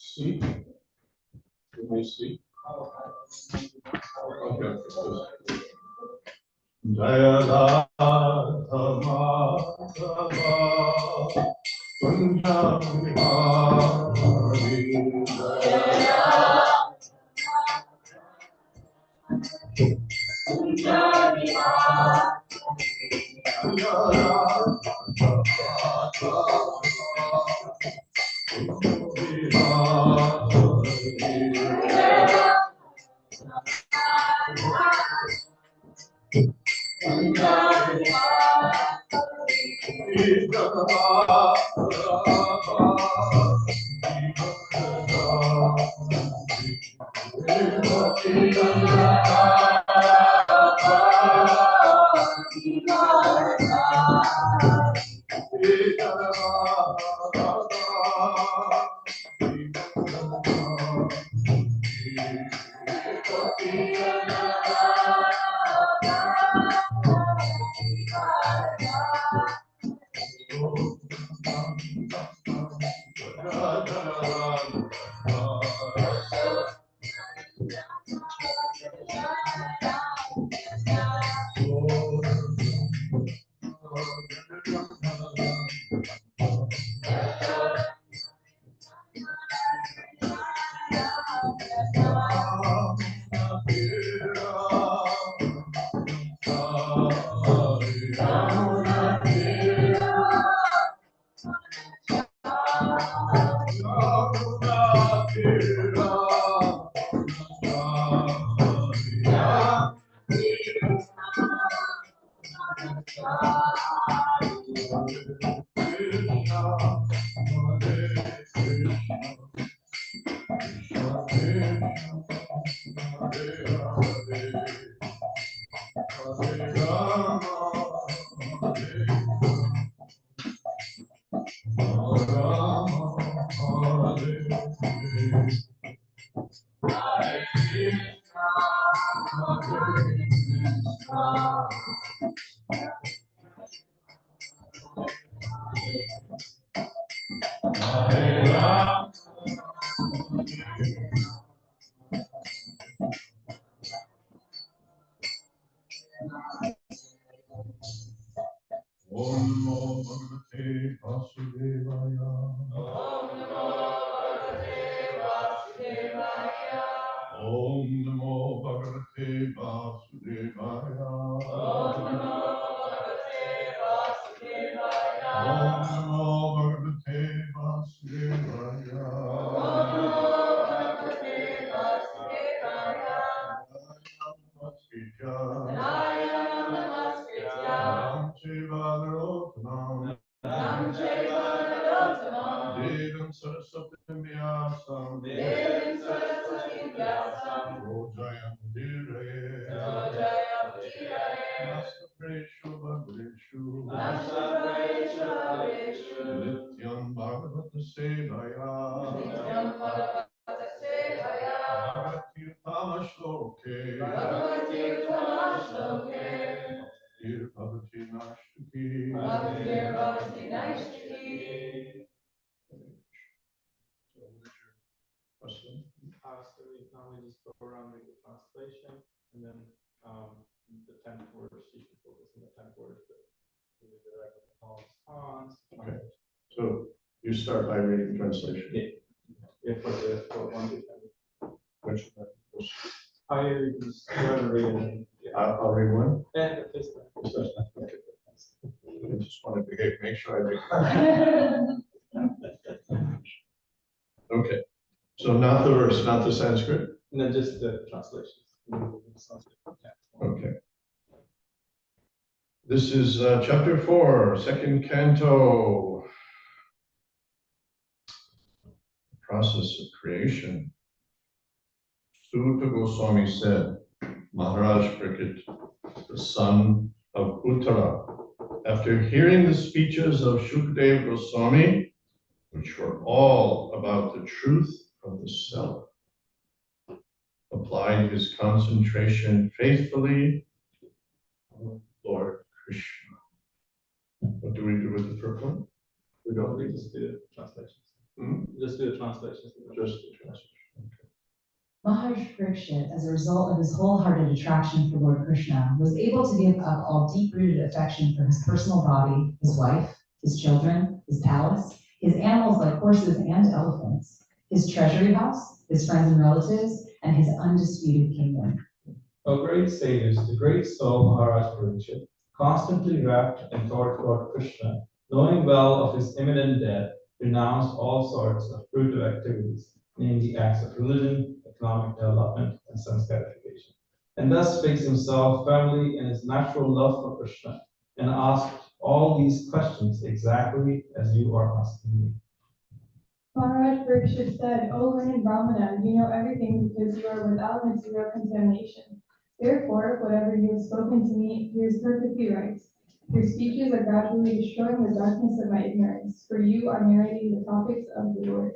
Seat. Give me a seat. Okay. Jaya Radha Madhava Kunja Vihari Jaya Kunja Vihari Jaya Om Namo Bhagavate Vasudevaya. Om Namo Bhagavate Vasudevaya. Om Namo Bhagavate Vasudevaya. Om Namo Bhagavate Vasudevaya. Om Namo Bhagavate Vasudevaya. Om Namo Bhagavate Vasudevaya. Nayam Namaskritya. Nam Shiva Narottama. Nam Shiva Narottama. Devam Saraswatim Vyasam. Devam Saraswatim Vyasam. Rojayam Dhiraye. Rojayam Dhiraye. Nastapreshu Bhadreshu. Nastapreshu Bhadreshu. Nityam Bhagavata Sevaya. Nityam Bhagavata Sevaya. Bhagavati Tamashloke. Bhagavati Tamashloke. Bhaktir Bhavati Nashtuki. Bhaktir Bhavati Nashtuki. So what is your question? So we normally just go around with the translation, and then the 10th words, you should focus on the 10th words, but we direct the call response. Okay. So you start by reading translation. Yeah, for 1 to 10. Which How you just go ahead and read it. Yeah. I'll read one. And the fifth one. Okay. I just want to make sure I read. Okay. So not the verse, not the Sanskrit. No, just the translation. Okay. This is chapter 4, second canto. Process of creation. Suta Goswami said, Maharaj Parikshit, the son of Uttara, after hearing the speeches of Shukadeva Goswami, which were all about the truth of the self, applied his concentration faithfully on Lord Krishna. What do we do with the purport? We don't read just the translations. Just do the translations. Just the translation. Maharaj Parikshit, as a result of his wholehearted attraction for Lord Krishna, was able to give up all deep-rooted affection for his personal body, his wife, his children, his palace, his animals like horses and elephants, his treasury house, his friends and relatives, and his undisputed kingdom. O great sages, the great soul Maharaj Parikshit, constantly wrapped in thought Lord Krishna, knowing well of his imminent death, renounced all sorts of fruitive activities, namely acts of religion, economic development, and sense gratification, and thus fixed himself firmly in his natural love for Krishna, and asked all these questions exactly as you are asking me. Maharaj Parikshit said, O learned Brahmana, you know everything because you are without material contamination. Therefore, whatever you have spoken to me appears perfectly right. Your speeches are gradually destroying the darkness of my ignorance, for you are narrating the topics of the Lord.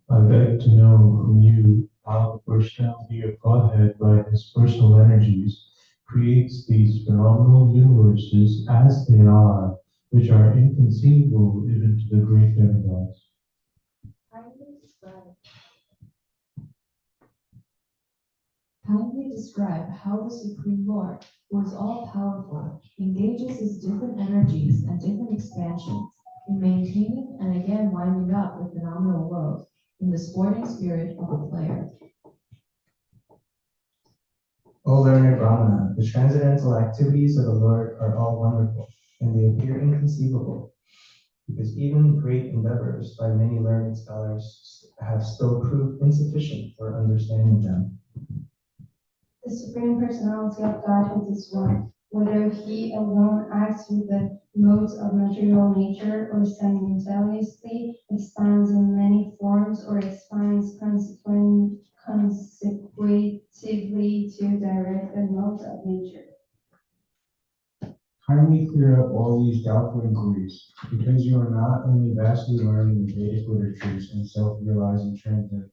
I beg to know from you how the personality of Godhead by his personal energies creates these phenomenal universes as they are, which are inconceivable even to the great demigods. Kindly describe how the Supreme Lord, who is all-powerful, engages his different energies and different expansions in maintaining and again winding up the phenomenal world in the sporting spirit of a player. O learned Brahmana, the transcendental activities of the Lord are all wonderful, and they appear inconceivable, because even great endeavors by many learned scholars have still proved insufficient for understanding them. The Supreme Personality of Godhead is one. Whether he alone acts with the modes of material nature or simultaneously expands in many forms or expands consecutively to direct the modes of nature. Kindly clear up all these doubtful inquiries, because you are not only vastly learned in Vedic literatures and self-realizing transcendence,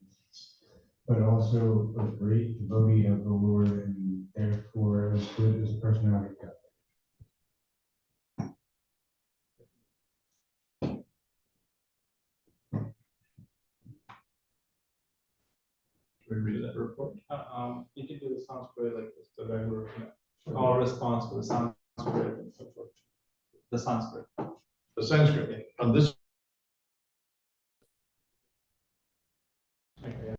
but also a great devotee of the Lord and therefore as good as a personality of God. Do we read that report? You can do the Sanskrit like this, the regular, all response for the Sanskrit and so forth. The Sanskrit. The Sanskrit. On this. Okay.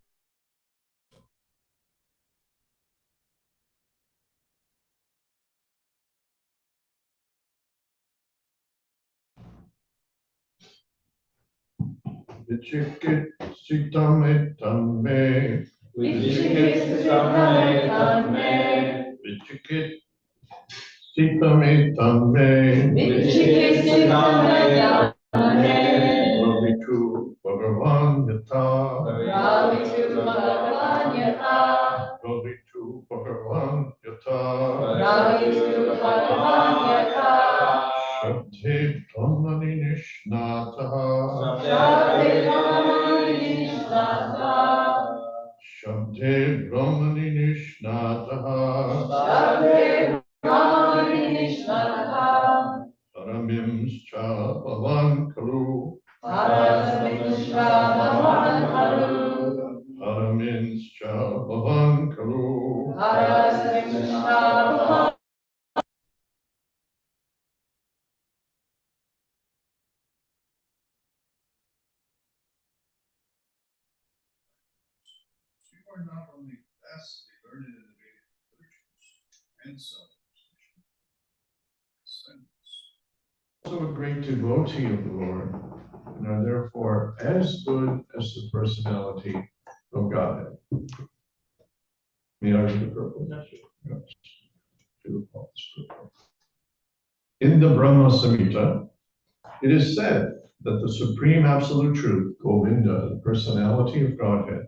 Vichikit Sitam me. Vichikit Sitam me. Vichikit Sitam me. Vichikit Sitam me. Ravitu Bhagavan Yata. Ravitu Bhagavan Yata. Ravitu Bhagavan Yata. Ravitu Bhagavan Yata. Shabde Brahmani Nishnataha. Shabde Brahmani Nishnataha. Shabde Brahmani Nishnataha. Shabde Brahmani Nishnataha. Paramimscha Bhavan Kalu. Parasamisha Bhavan Kalu. Paramimscha Bhavan Kalu. Parasamisha Bhavan. You are not only vastly learned in the Vedic literatures and Also a great devotee of the Lord, and are therefore as good as the personality of Godhead. May I read the purport? Yes. In the Brahma Samhita, it is said that the Supreme Absolute Truth, Govinda, the personality of Godhead,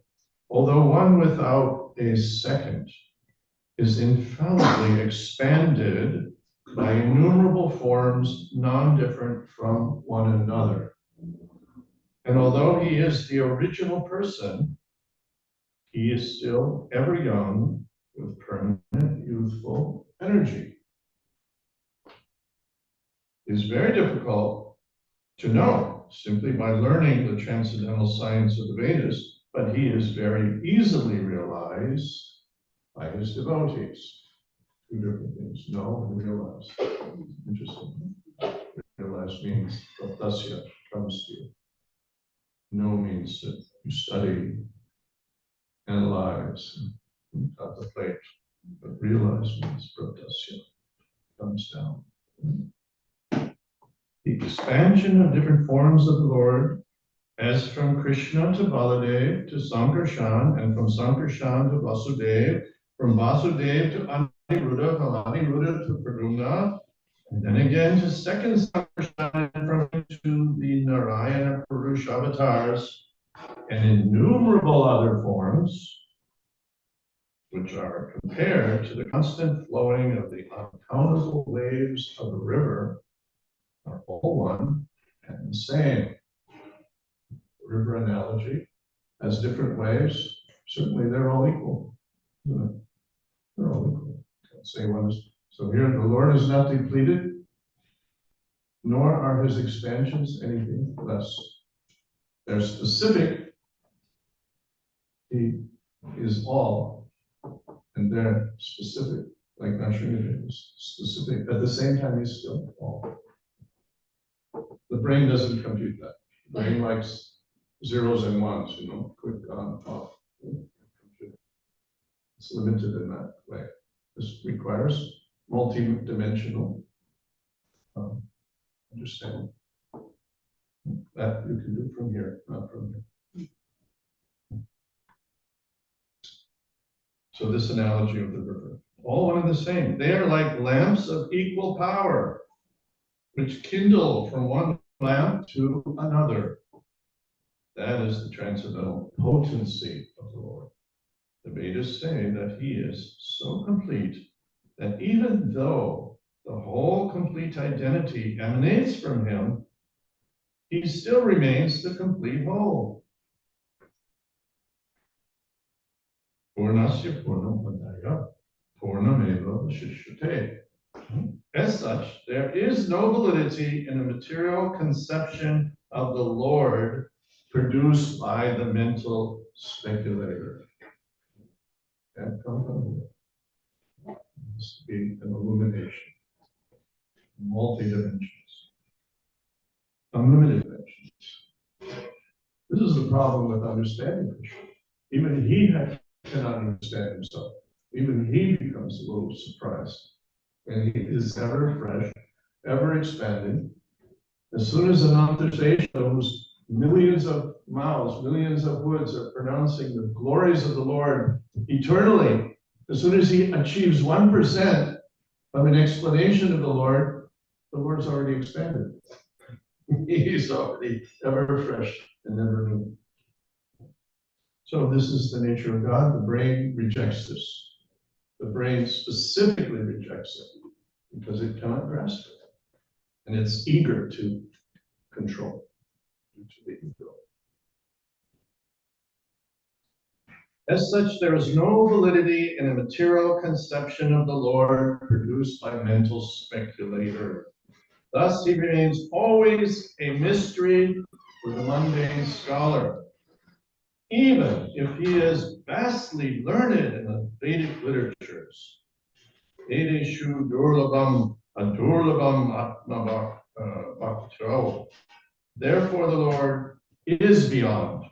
although one without a second, is infallibly expanded by innumerable forms non-different from one another. And although he is the original person, he is still ever young with permanent youthful energy. It is very difficult to know simply by learning the transcendental science of the Vedas, but he is very easily realized by his devotees. Two different things, know and realize. Interesting. Realize means pratasya, comes to you. Know means that you study, analyze, and contemplate. But realize means pratasya, comes down. The expansion of different forms of the Lord, as from Krishna to Baladev to Sankarshan, and from Sankarshan to Vasudev, from Vasudev to Aniruddha, from Aniruddha to Pradyumna, and then again to second Sankarshan, and from him to the Narayana Purusha avatars, and innumerable other forms, which are compared to the constant flowing of the uncountable waves of a river, are all one and the same. The river analogy has different waves. Certainly they're all equal. They're all equal. Can't say one is. So here the Lord is not depleted, nor are his expansions anything less. They're specific. He is all, and they're specific, like Nashringa is specific. At the same time, he's still all. The brain doesn't compute that. The brain likes zeros and ones, quick on, off. It's limited in that way. This requires multi-dimensional understanding. That you can do from here, not from here. So this analogy of the river, all one and the same. They are like lamps of equal power, which kindle from one lamp to another. That is the transcendental potency of the Lord. The Vedas say that he is so complete that even though the whole complete identity emanates from him, he still remains the complete whole. Purnasya Purnamadaya Purnameva Vashishyate. As such, there is no validity in a material conception of the Lord produced by the mental speculator. That comes from here. It has to be an illumination, multi-dimensions, unlimited dimensions. This is the problem with understanding Krishna. Even he cannot understand himself. Even he becomes a little surprised. And he is ever fresh, ever expanding. As soon as Anantashesha, whose millions of mouths, millions of words are pronouncing the glories of the Lord eternally, as soon as he achieves 1% of an explanation of the Lord's already expanded. He's already ever fresh and never new. So this is the nature of God. The brain rejects this. The brain specifically rejects it because it cannot grasp it. And it's eager to control due to the ego. As such, there is no validity in a material conception of the Lord produced by mental speculator. Thus, he remains always a mystery for the mundane scholar, even if he is vastly learned in the Vedic literatures. Vedeshu durlabam adurlabam atma bhaktro. Therefore, the Lord is beyond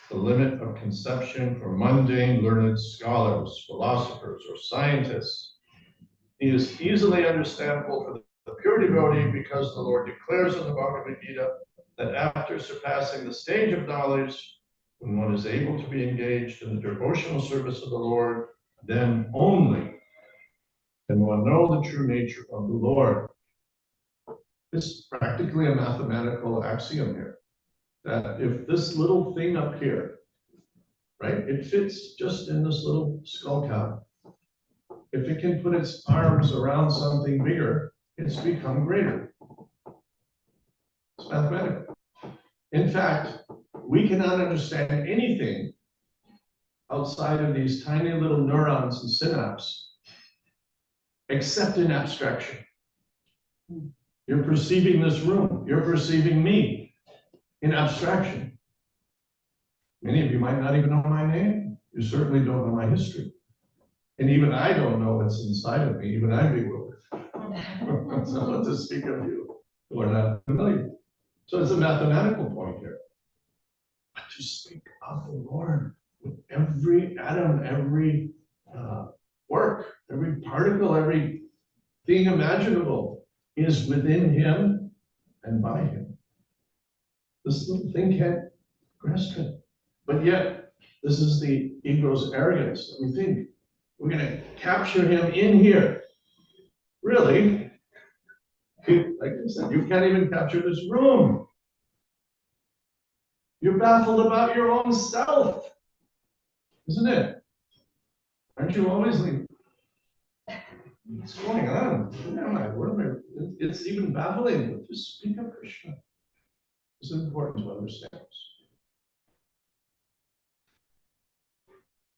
the limit of conception for mundane learned scholars, philosophers, or scientists. He is easily understandable for the pure devotee because the Lord declares in the Bhagavad Gita that after surpassing the stage of knowledge, when one is able to be engaged in the devotional service of the Lord, then only can one know the true nature of the Lord. It's practically a mathematical axiom here, that if this little thing up here right? It fits just in this little skull cap. If it can put its arms around something bigger, it's become greater. It's mathematical. In fact, we cannot understand anything outside of these tiny little neurons and synapses, except in abstraction. You're perceiving this room, you're perceiving me in abstraction. Many of you might not even know my name. You certainly don't know my history. And even I don't know what's inside of me, even I'm bewildered. So what to speak of you who are not familiar. So it's a mathematical point here. But to speak of the Lord with every atom, every work, every particle, every thing imaginable is within him and by him. This little thing can't grasp it. But yet, this is the ego's arrogance that we think we're going to capture him in here. Really? Like I said, you can't even capture this room. You're baffled about your own self, isn't it? Aren't you always like, what's going on? Who am I? What am I? It's even baffling, but to speak of Krishna is important to understand this.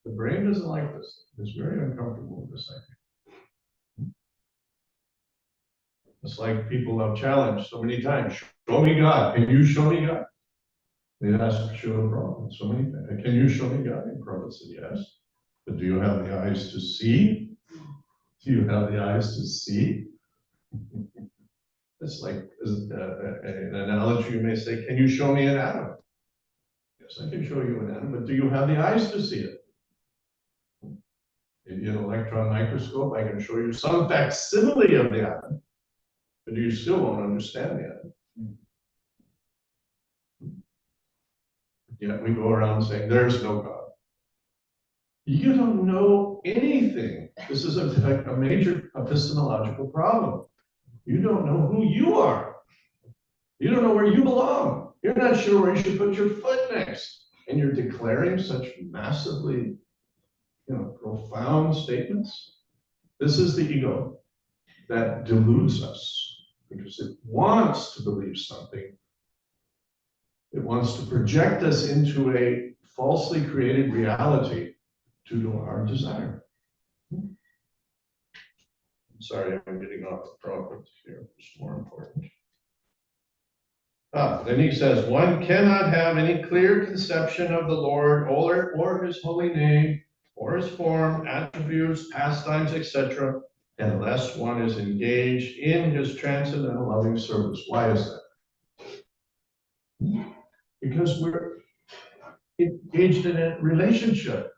The brain doesn't like this. It's very uncomfortable with this idea. It's like people have challenged so many times. Show me God. Can you show me God? They asked Srila Prabhupada so many times. Can you show me God? And Prabhupada said yes. But do you have the eyes to see? Do you have the eyes to see? It's like an analogy you may say, can you show me an atom? Yes, I can show you an atom, but do you have the eyes to see it? If you have an electron microscope, I can show you some facsimile of the atom, but you still won't understand the atom. Yet we go around saying, there's no God. You don't know anything. This is a major epistemological problem. You don't know who you are. You don't know where you belong. You're not sure where you should put your foot next. And you're declaring such massively, profound statements. This is the ego that deludes us because it wants to believe something. It wants to project us into a falsely created reality due to our desire. I'm sorry, I'm getting off the topic here. It's more important. Then he says, one cannot have any clear conception of the Lord or his holy name, or his form, attributes, pastimes, etc., unless one is engaged in his transcendental loving service. Why is that? Because we're engaged in a relationship.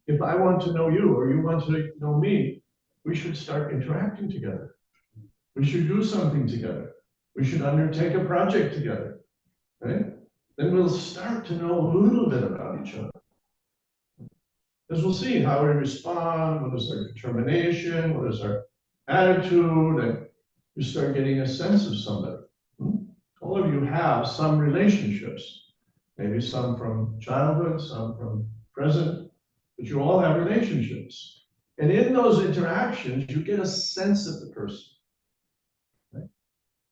If I want to know you or you want to know me, we should start interacting together. We should do something together. We should undertake a project together, right? Then we'll start to know a little bit about each other. As we'll see how we respond, what is our determination, what is our attitude, and you start getting a sense of somebody. All of you have some relationships, maybe some from childhood, some from present, but you all have relationships. And in those interactions, you get a sense of the person. Right?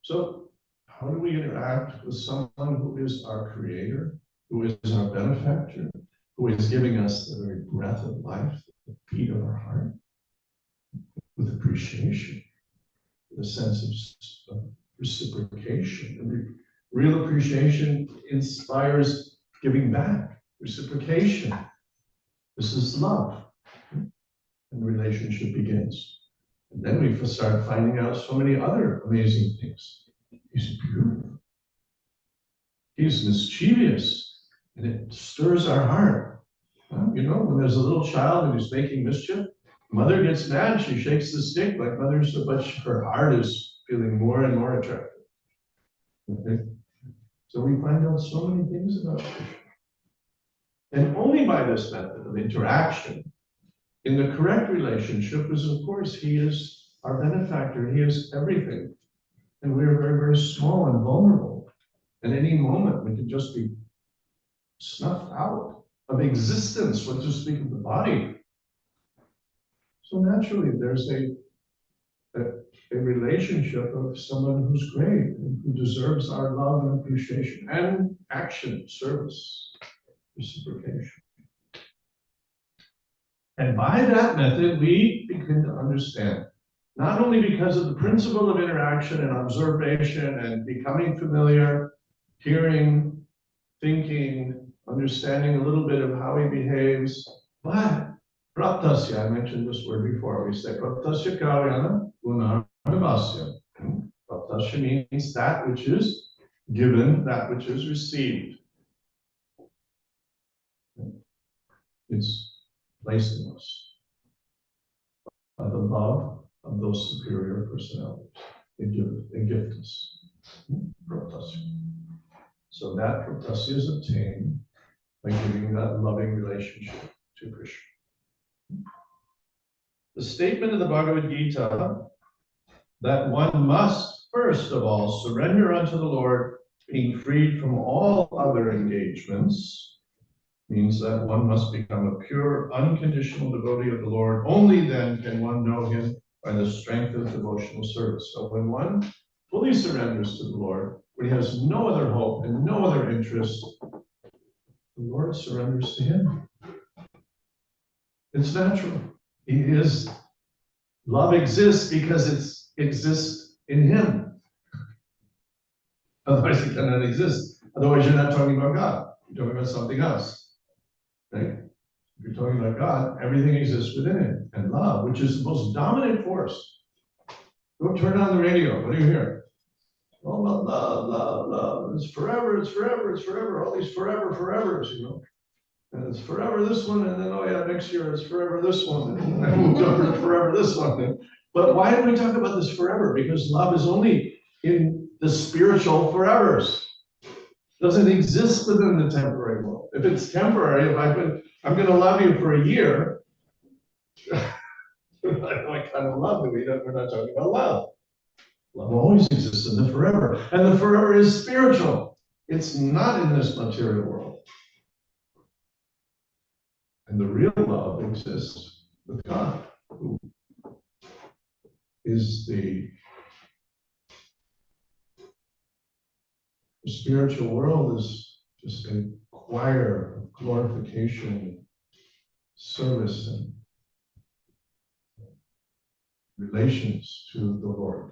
So how do we interact with someone who is our creator, who is our benefactor, who is giving us the very breath of life, the beat of our heart, with appreciation, with a sense of reciprocation. And real appreciation inspires giving back, reciprocation. This is love. And the relationship begins. And then we start finding out so many other amazing things. He's beautiful. He's mischievous. And it stirs our heart. When there's a little child and he's making mischief, mother gets mad, she shakes the stick like mother, but her heart is feeling more and more attractive. Okay? So we find out so many things about Krishna. And only by this method of interaction, in the correct relationship, is of course he is our benefactor, he is everything. And we are very, very small and vulnerable. At any moment, we could just be snuffed out of existence, what to speak of the body. So naturally, there's a relationship of someone who's great and who deserves our love and appreciation and action, service, reciprocation. And by that method, we begin to understand, not only because of the principle of interaction and observation and becoming familiar, hearing, thinking, understanding a little bit of how he behaves, but praptasya, I mentioned this word before, we say praptasya karyana gunanavasya. Praptasya means that which is given, that which is received. It's placed in us by the love of those superior personalities. They gift us. Praptasya. So that praptasya is obtained by giving that loving relationship to Krishna. The statement of the Bhagavad Gita that one must first of all surrender unto the Lord, being freed from all other engagements, means that one must become a pure, unconditional devotee of the Lord. Only then can one know him by the strength of devotional service. So when one fully surrenders to the Lord, when he has no other hope and no other interest, the Lord surrenders to him. It's natural. He is, love exists because it exists in him. Otherwise it cannot exist. Otherwise you're not talking about God. You're talking about something else. Right? If you're talking about God, everything exists within it. And love, which is the most dominant force. Go turn on the radio. What do you hear? All about love, love, love. It's forever, it's forever, it's forever. All these forevers, you know. And it's forever this one, and then, oh yeah, next year it's forever this one. And I moved over to forever this one. But why do we talk about this forever? Because love is only in the spiritual forevers. It doesn't exist within the temporary world. If it's temporary, I'm going to love you for a year. What kind of love do we? We're not talking about love. Love always exists in the forever, and the forever is spiritual. It's not in this material world. And the real love exists with God, who is the spiritual world is just a choir of glorification, service, and relations to the Lord.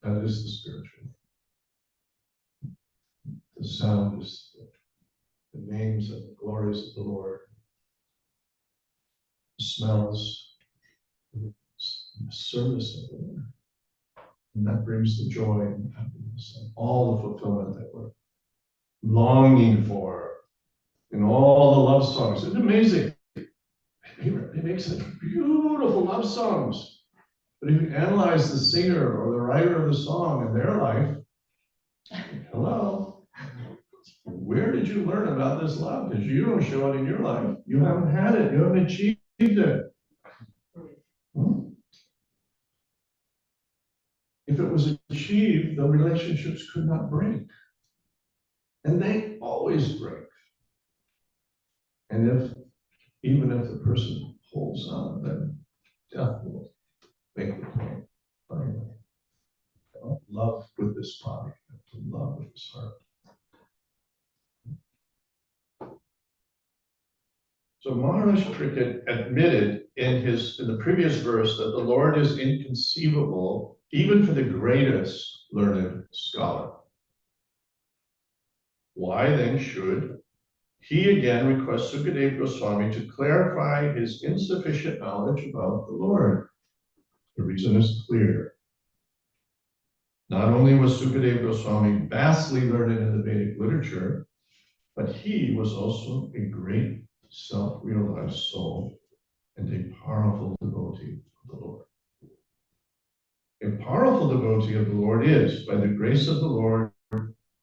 That is the spiritual. The sound is the names and the glories of the Lord. The smells, the service of the Lord. And that brings the joy and happiness and all the fulfillment that we're longing for in all the love songs. It's amazing. They make such beautiful love songs. But if you analyze the singer or the writer of the song in their life, hello, where did you learn about this love? Because you don't show it in your life. You haven't had it. You haven't achieved it. If it was achieved, the relationships could not break. And they always break. And even if the person holds on, then death will make the point finally. Don't love with this body, to love with this heart. So Maharaj Parikshit admitted in the previous verse that the Lord is inconceivable even for the greatest learned scholar. Why then should he again request Sukadeva Goswami to clarify his insufficient knowledge about the Lord? The reason is clear. Not only was Sukadeva Goswami vastly learned in the Vedic literature, but he was also a great self-realized soul and a powerful devotee of the Lord. A powerful devotee of the Lord is, by the grace of the Lord,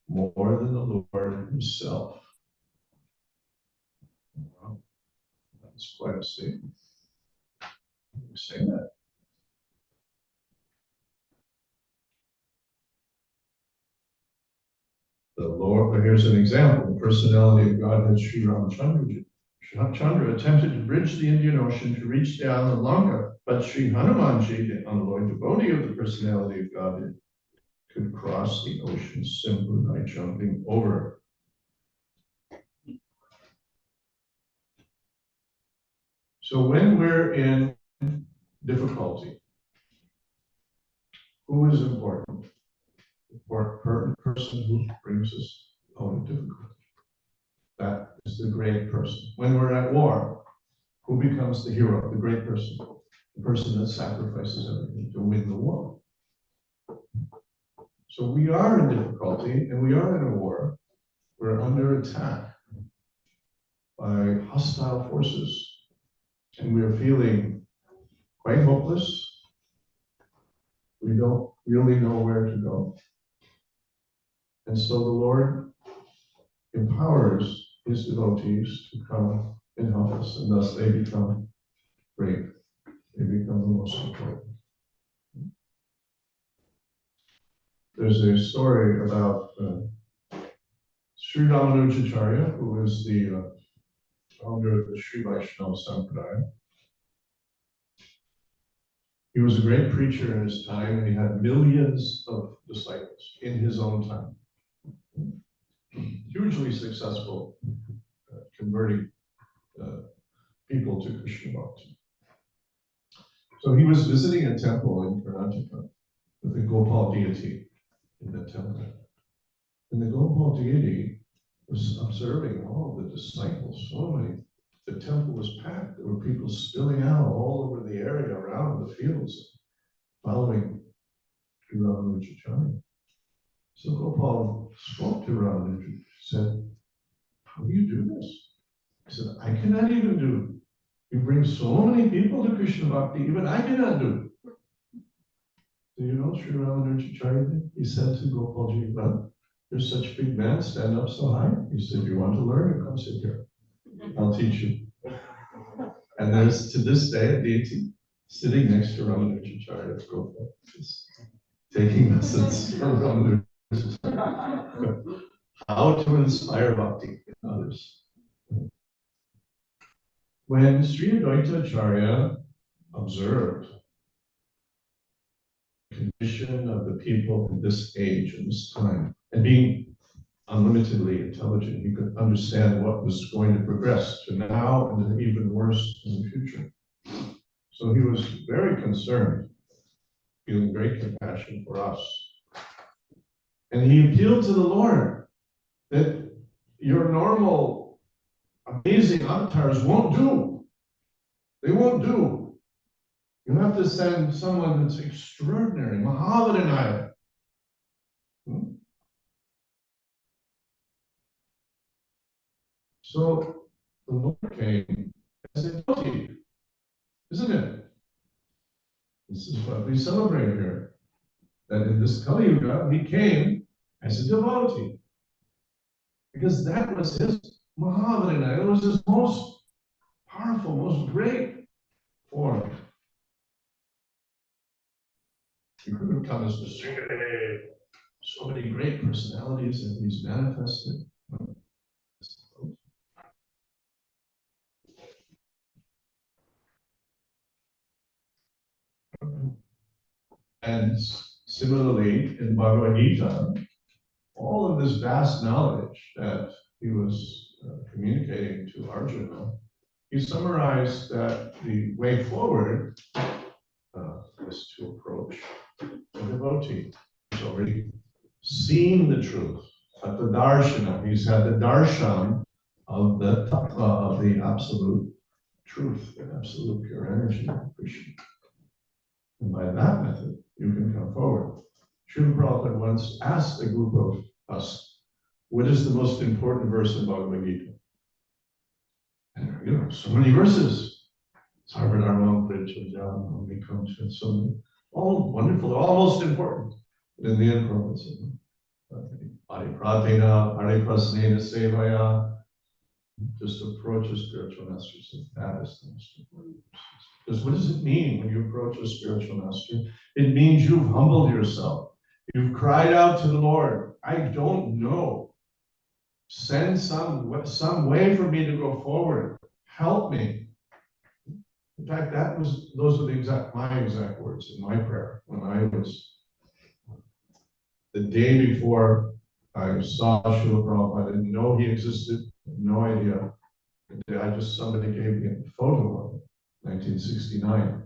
more than the Lord himself. Wow, that's quite a statement. We say that. The Lord, here's an example, the personality of Godhead Sri Ramachandra. Chandra attempted to bridge the Indian Ocean to reach the island of Lanka, but Sri Hanumanji, the unalloyed devotee of the personality of Godhead, could cross the ocean simply by jumping over. So when we're in difficulty, who is important? The person who brings us out of difficulty. That is the great person. When we're at war, who becomes the hero, the great person? The person that sacrifices everything to win the war. So we are in difficulty and we are in a war. We're under attack by hostile forces. And we are feeling quite hopeless. We don't really know where to go. And so the Lord empowers his devotees to come and help us, and thus they become great. They become the most important. There's a story about Sri Ramanujacharya, who is the founder of the Sri Vaishnava Sampradaya. He was a great preacher in his time, and he had millions of disciples in his own time. Hugely successful converting people to Krishna Bhakti. So he was visiting a temple in Karnataka with the Gopal deity in the temple. And the Gopal deity was observing all of the disciples. The temple was packed. There were people spilling out all over the area around the fields, following Sri Ramanujacharya. So Gopal spoke to Ramanuja, said, "How do you do this?" He said, "I cannot even do. You bring so many people to Krishna Bhakti, even I cannot do." Do you know Sri Ramanujacharya did? He said to Gopalji, "Well, there's such big man, stand up so high." He said, "You want to learn? Come sit here. I'll teach you." And there's to this day a deity sitting next to Ramanujacharya Gopal, taking lessons from Ramanujacharya. How to inspire bhakti in others. When Sri Advaita Acharya observed the condition of the people in this age and this time, and being unlimitedly intelligent, he could understand what was going to progress to now and then even worse in the future. So he was very concerned, feeling great compassion for us. And he appealed to the Lord that your normal amazing avatars won't do. They won't do. You have to send someone that's extraordinary, Mahavadanaya. So the Lord came as a devotee, isn't it? This is what we celebrate here. That in this Kali Yuga, he came as a devotee. Because that was his Mahavadanaya, it was his most powerful, most great form. He could have come as the Sri, so many great personalities that he's manifested. And similarly, in Bhagavad Gita, all of this vast knowledge that he was communicating to Arjuna, he summarized that the way forward is to approach the devotee. He's already seen the truth at the darshana. He's had the darshan of the tattva, of the absolute truth, the absolute pure energy of Krishna. And by that method, you can come forward. Srila Prabhupada once asked a group of us, what is the most important verse in Bhagavad Gita? And so many verses. Sarvadharma Parityajya, we come to so many, all wonderful, all most important. But in the end, Prabhupada said, Paripratena, Pariprasnena Sevaya, just approach a spiritual master. So that is the most important. Because what does it mean when you approach a spiritual master? It means you've humbled yourself. You've cried out to the Lord, I don't know. Send some way for me to go forward. Help me. In fact, those are my exact words in my prayer when I was the day before I saw Srila Prabhupada. I didn't know he existed, no idea. Somebody gave me a photo of it, 1969.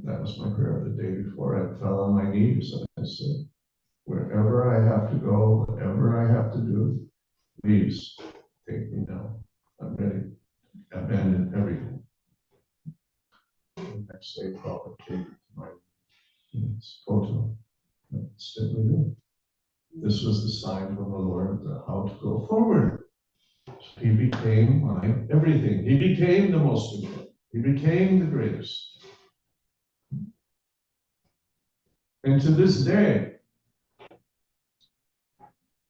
That was my prayer the day before. I fell on my knees and I said, wherever I have to go, whatever I have to do, please take me now. I'm ready to abandon everything. The next day, Prabhupada came to my photo. That's what we do. This was the sign from the Lord how to go forward. So he became my everything. He became the most important. He became the greatest. And to this day,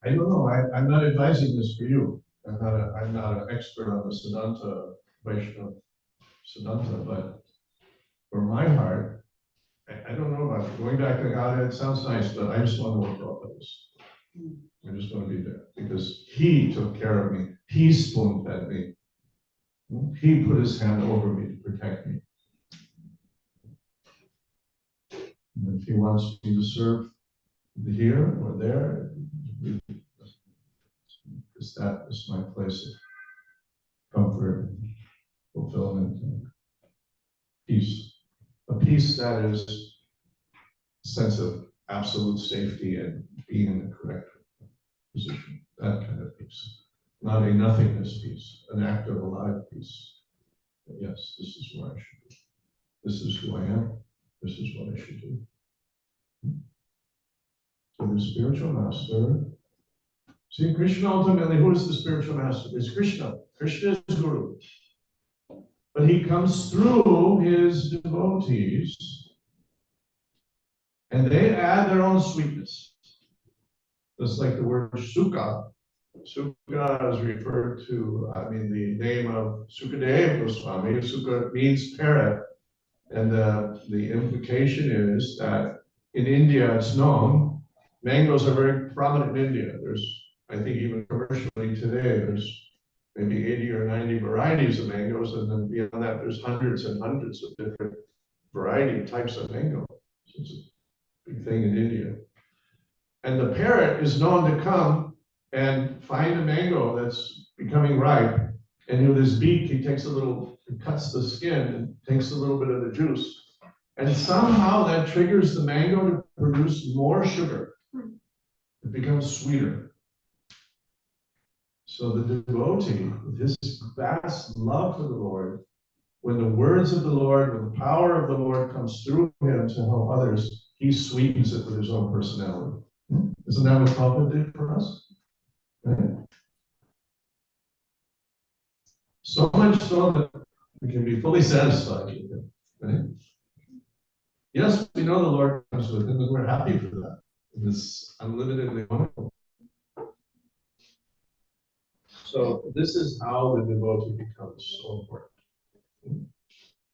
I don't know, I'm not advising this for you. I'm not an expert on the Siddhanta, Vaishnava Siddhanta, but for my heart, I don't know about it. Going back to Godhead sounds nice, but I just want to know what Prabhupada is. I just want to be there because he took care of me. He spoon fed me. He put his hand over me to protect me. And if he wants me to serve here or there, because that is my place of comfort, and fulfillment, and peace. A peace that is a sense of absolute safety and being in the correct position. That kind of peace. Not a nothingness peace, an active, alive peace. But yes, this is where I should be. This is who I am. This is what I should do. So the spiritual master. See, Krishna ultimately, who is the spiritual master? It's Krishna. Krishna is Guru. But he comes through his devotees and they add their own sweetness. Just like the word sukha. Sukha is referred to, the name of Sukadeva Goswami. Sukha means parrot. And the implication is that in India, it's known, mangoes are very prominent in India. There's, I think even commercially today, there's maybe 80 or 90 varieties of mangoes. And then beyond that, there's hundreds and hundreds of different variety types of mango. So it's a big thing in India. And the parrot is known to come and find a mango that's becoming ripe. And with his beak, he takes cuts the skin and takes a little bit of the juice. And somehow that triggers the mango to produce more sugar. It becomes sweeter. So the devotee, with his vast love for the Lord, when the words of the Lord, when the power of the Lord comes through him to help others, he sweetens it with his own personality. Isn't that what Prabhupada did for us? Right? So much so that we can be fully satisfied with him. Right? Yes, we know the Lord comes with him, and we're happy for that. It is unlimitedly wonderful. So this is how the devotee becomes so important.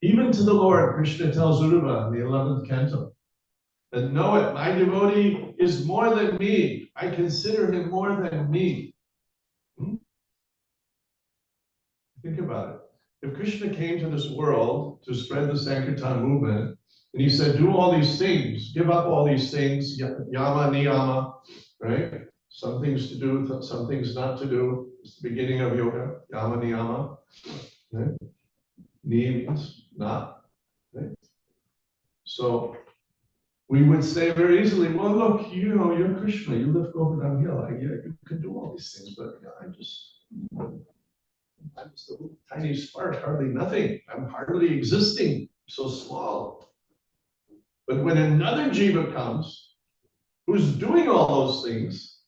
Even to the Lord, Krishna tells Uddhava in the 11th canto, and know it, my devotee is more than me. I consider him more than me. Think about it. If Krishna came to this world to spread the Sankirtan movement, and he said, do all these things, give up all these things, yama, niyama, right? Some things to do, some things not to do. It's the beginning of yoga, yama, niyama, right? Ni means not, right? So we would say very easily, well, look, you're Krishna, you live Govardhan Hill. You can do all these things, but I'm just a little tiny spark, hardly nothing. I'm hardly existing, so small. But when another jiva comes, who's doing all those things,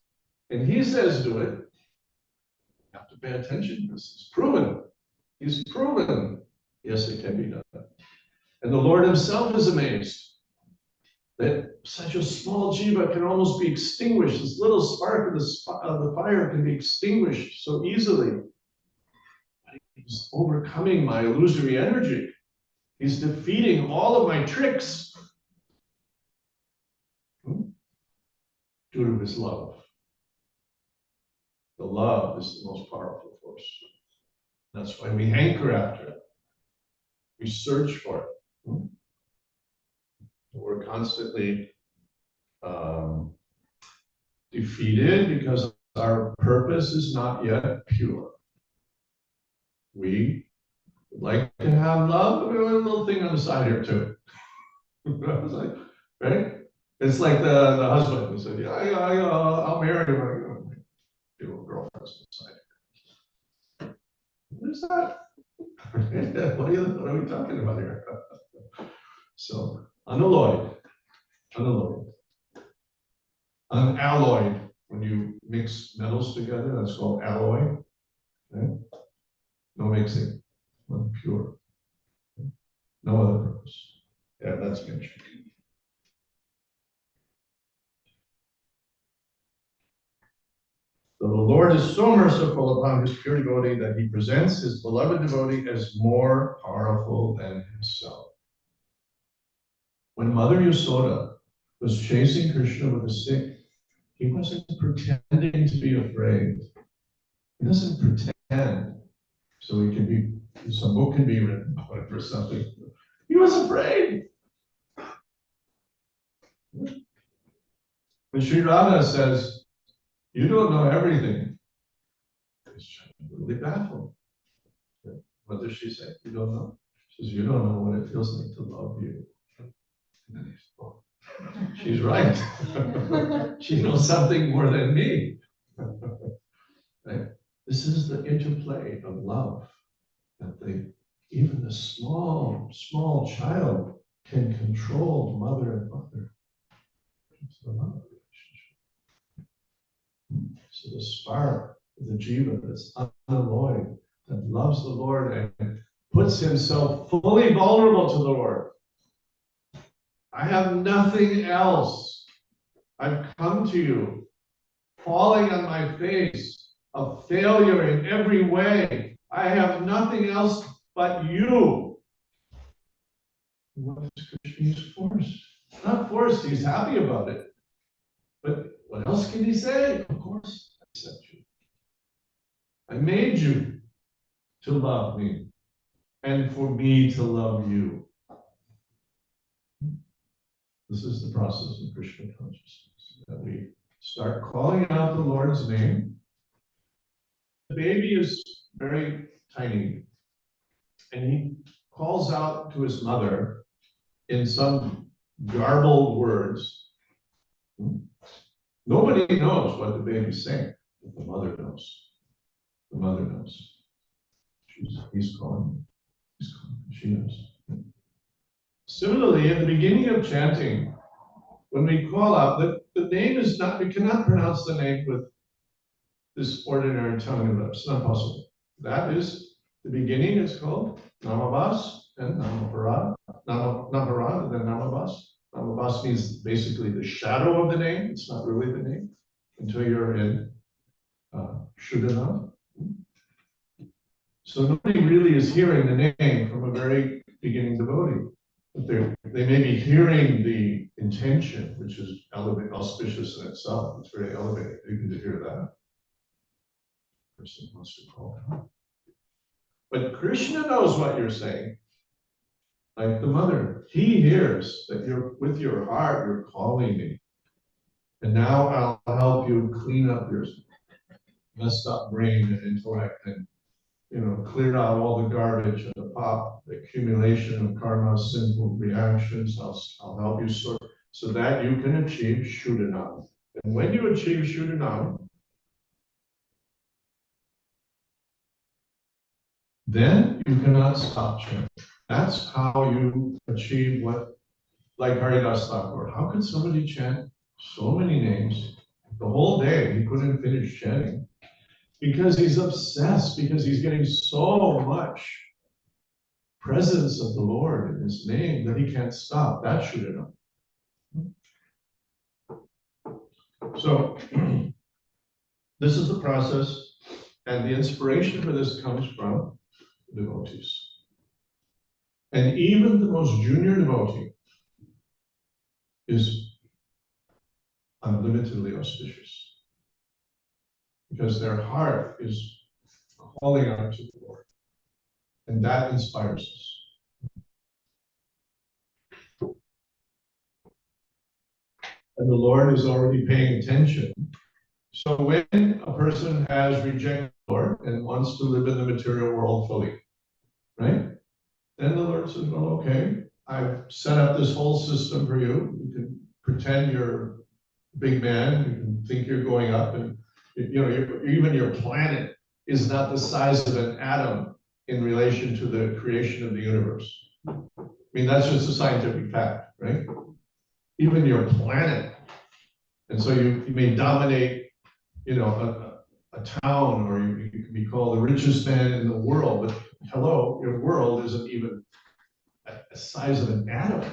and he says do it, you have to pay attention. This is proven. He's proven. Yes, it can be done. And the Lord himself is amazed that such a small jiva can almost be extinguished. This little spark of the fire can be extinguished so easily. He's overcoming my illusory energy. He's defeating all of my tricks due to his love. The love is the most powerful force. That's why we hanker after it. We search for it. We're constantly defeated because our purpose is not yet pure. We would like to have love, but we want a little thing on the side here too. It's like, right? It's like the husband who said, I'll marry you. Do a girlfriend side. What is that? What are we talking about here? So, unalloyed, unalloyed. When you mix metals together, that's called alloy. Right? No mixing, not pure. No other purpose. Yeah, that's mentioned. So the Lord is so merciful upon his pure devotee that he presents his beloved devotee as more powerful than himself. When Mother Yasoda was chasing Krishna with a stick, he wasn't pretending to be afraid. He doesn't pretend. So he can be, some book can be written about it or something. He was afraid. When Sri Radha says, you don't know everything, he's really baffled. What does she say? You don't know? She says, you don't know what it feels like to love you. And then he's, oh, she's right. She knows something more than me. Right? This is the interplay of love. That even the small child can control mother and mother. It's the love relationship. So the spark of the jiva that's unalloyed, that loves the Lord and puts himself fully vulnerable to the Lord. I have nothing else. I've come to you, falling on my face, a failure in every way. I have nothing else but you. What is Krishna? He's forced. Not forced, he's happy about it. But what else can he say? Of course, I accept you. I made you to love me and for me to love you. This is the process of Krishna consciousness, that we start calling out the Lord's name. The baby is very tiny, and he calls out to his mother in some garbled words. Nobody knows what the baby's saying, but the mother knows. The mother knows. He's calling. She knows. Similarly, at the beginning of chanting, when we call out, the name is not, we cannot pronounce the name with this ordinary tongue and lips. It's not possible. That is, the beginning is called Namabas and Namaparad. Namaparad and then Namabas. Namabas means basically the shadow of the name. It's not really the name until you're in Shuddhanath. So nobody really is hearing the name from a very beginning devotee. But they may be hearing the intention, which is auspicious in itself. It's very elevated. You can hear that. Person wants to call out. But Krishna knows what you're saying. Like the mother, he hears that you're with your heart, you're calling me. And now I'll help you clean up your messed up brain and intellect and clear out all the garbage and the accumulation of karma, sinful reactions. I'll help you sort so that you can achieve Shuddhanam. And when you achieve Shuddhanam, then you cannot stop chanting. That's how you achieve what, like Haridas Thakur. How could somebody chant so many names the whole day? He couldn't finish chanting. Because he's obsessed, because he's getting so much presence of the Lord in his name that he can't stop. That should have known. So this is the process, and the inspiration for this comes from devotees. And even the most junior devotee is unlimitedly auspicious. because their heart is calling out to the Lord. And that inspires us. And the Lord is already paying attention. So when a person has rejected the Lord and wants to live in the material world fully, right? Then the Lord says, well, okay, I've set up this whole system for you. You can pretend you're a big man. You can think you're going up, and even your planet is not the size of an atom in relation to the creation of the universe. I mean, that's just a scientific fact, right? Even your planet. And so you may dominate, a town, or you can be called the richest man in the world, but hello, your world isn't even the size of an atom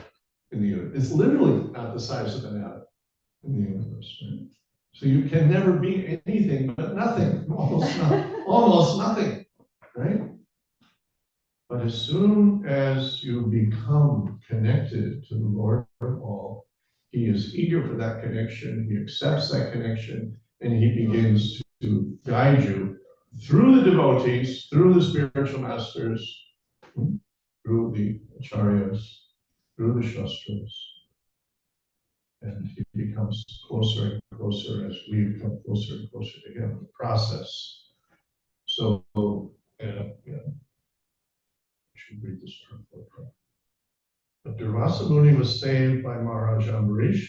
in the universe. It's literally not the size of an atom in the universe, right? So you can never be anything but nothing, almost nothing, right? But as soon as you become connected to the Lord of all, He is eager for that connection, He accepts that connection, and He begins to guide you through the devotees, through the spiritual masters, through the acharyas, through the shastras. And He becomes closer and closer as we become closer and closer to Him, the process. So, should read this term. But Durvasa Muni was saved by Maharaj Ambarish.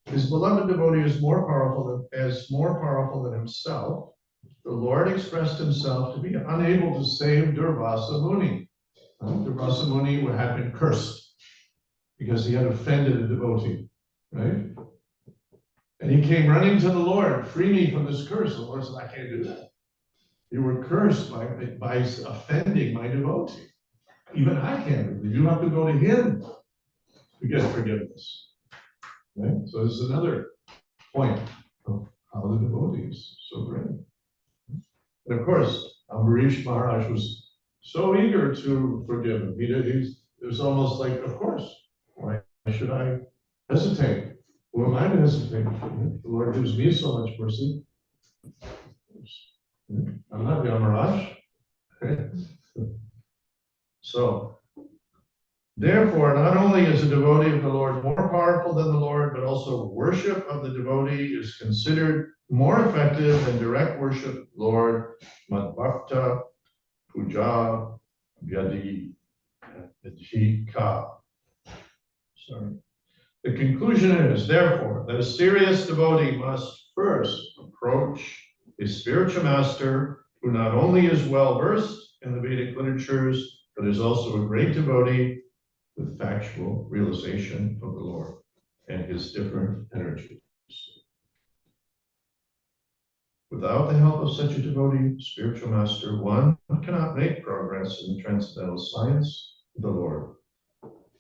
His beloved devotee is more powerful than himself. The Lord expressed Himself to be unable to save Durvasa Muni. Durvasa Muni had been cursed because he had offended a devotee, right? And he came running to the Lord, free me from this curse. The Lord said, I can't do that. You were cursed by offending my devotee. Even I can't. You have to go to Him to get forgiveness. Right? So this is another point of how the devotee is so great. And of course, Ambarish Maharaj was so eager to forgive him. It was almost like, of course, why should I hesitate? Who am I to hesitate? The Lord gives me so much mercy. I'm not Yamaraj. So, therefore, not only is a devotee of the Lord more powerful than the Lord, but also worship of the devotee is considered more effective than direct worship of the Lord. Madbhakta, puja, vyadi, adhika. Sorry. The conclusion is, therefore, that a serious devotee must first approach a spiritual master who not only is well versed in the Vedic literatures, but is also a great devotee with factual realization of the Lord and His different energies. Without the help of such a devotee, spiritual master, one cannot make progress in the transcendental science of the Lord.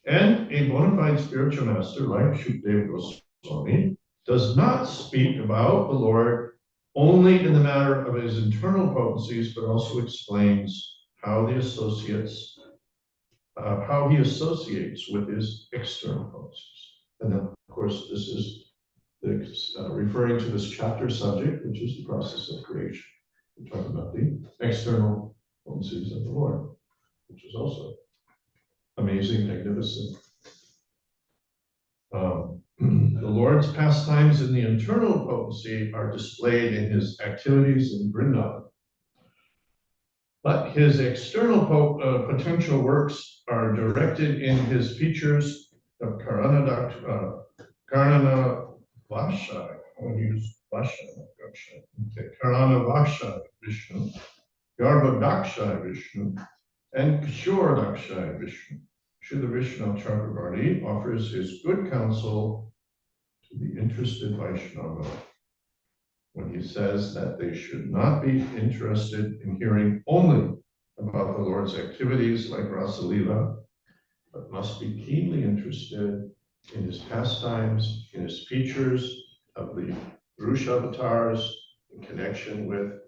And a bona fide spiritual master like Shukadeva Goswami does not speak about the Lord only in the matter of His internal potencies, but also explains how He associates with His external potencies. And then, of course, this is referring to this chapter subject, which is the process of creation. We're talking about the external potencies of the Lord, which is also amazing, magnificent. The Lord's pastimes in the internal potency are displayed in His activities in Vrindavan. But His external potential works are directed in His features of Karana Vashai. I want to use Vashai. Okay. Karana Vashai Vishnu, Garbha Dakshai Vishnu, and Kishore Dakshai Vishnu. Srila Vishnu Chakravarti offers his good counsel to the interested Vaishnava when he says that they should not be interested in hearing only about the Lord's activities like Rasa Leela, but must be keenly interested in His pastimes, in His features of the Purusha avatars in connection with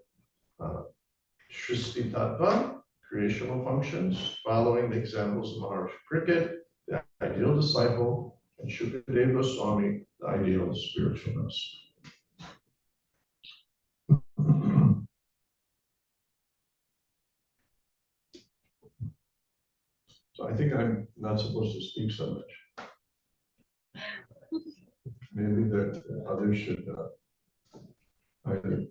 Shristi Tattva, creational functions, following the examples of Maharaj Parikshit, the ideal disciple, and Shukadeva Goswami, the ideal spiritual master. So I think I'm not supposed to speak so much. Maybe the others should either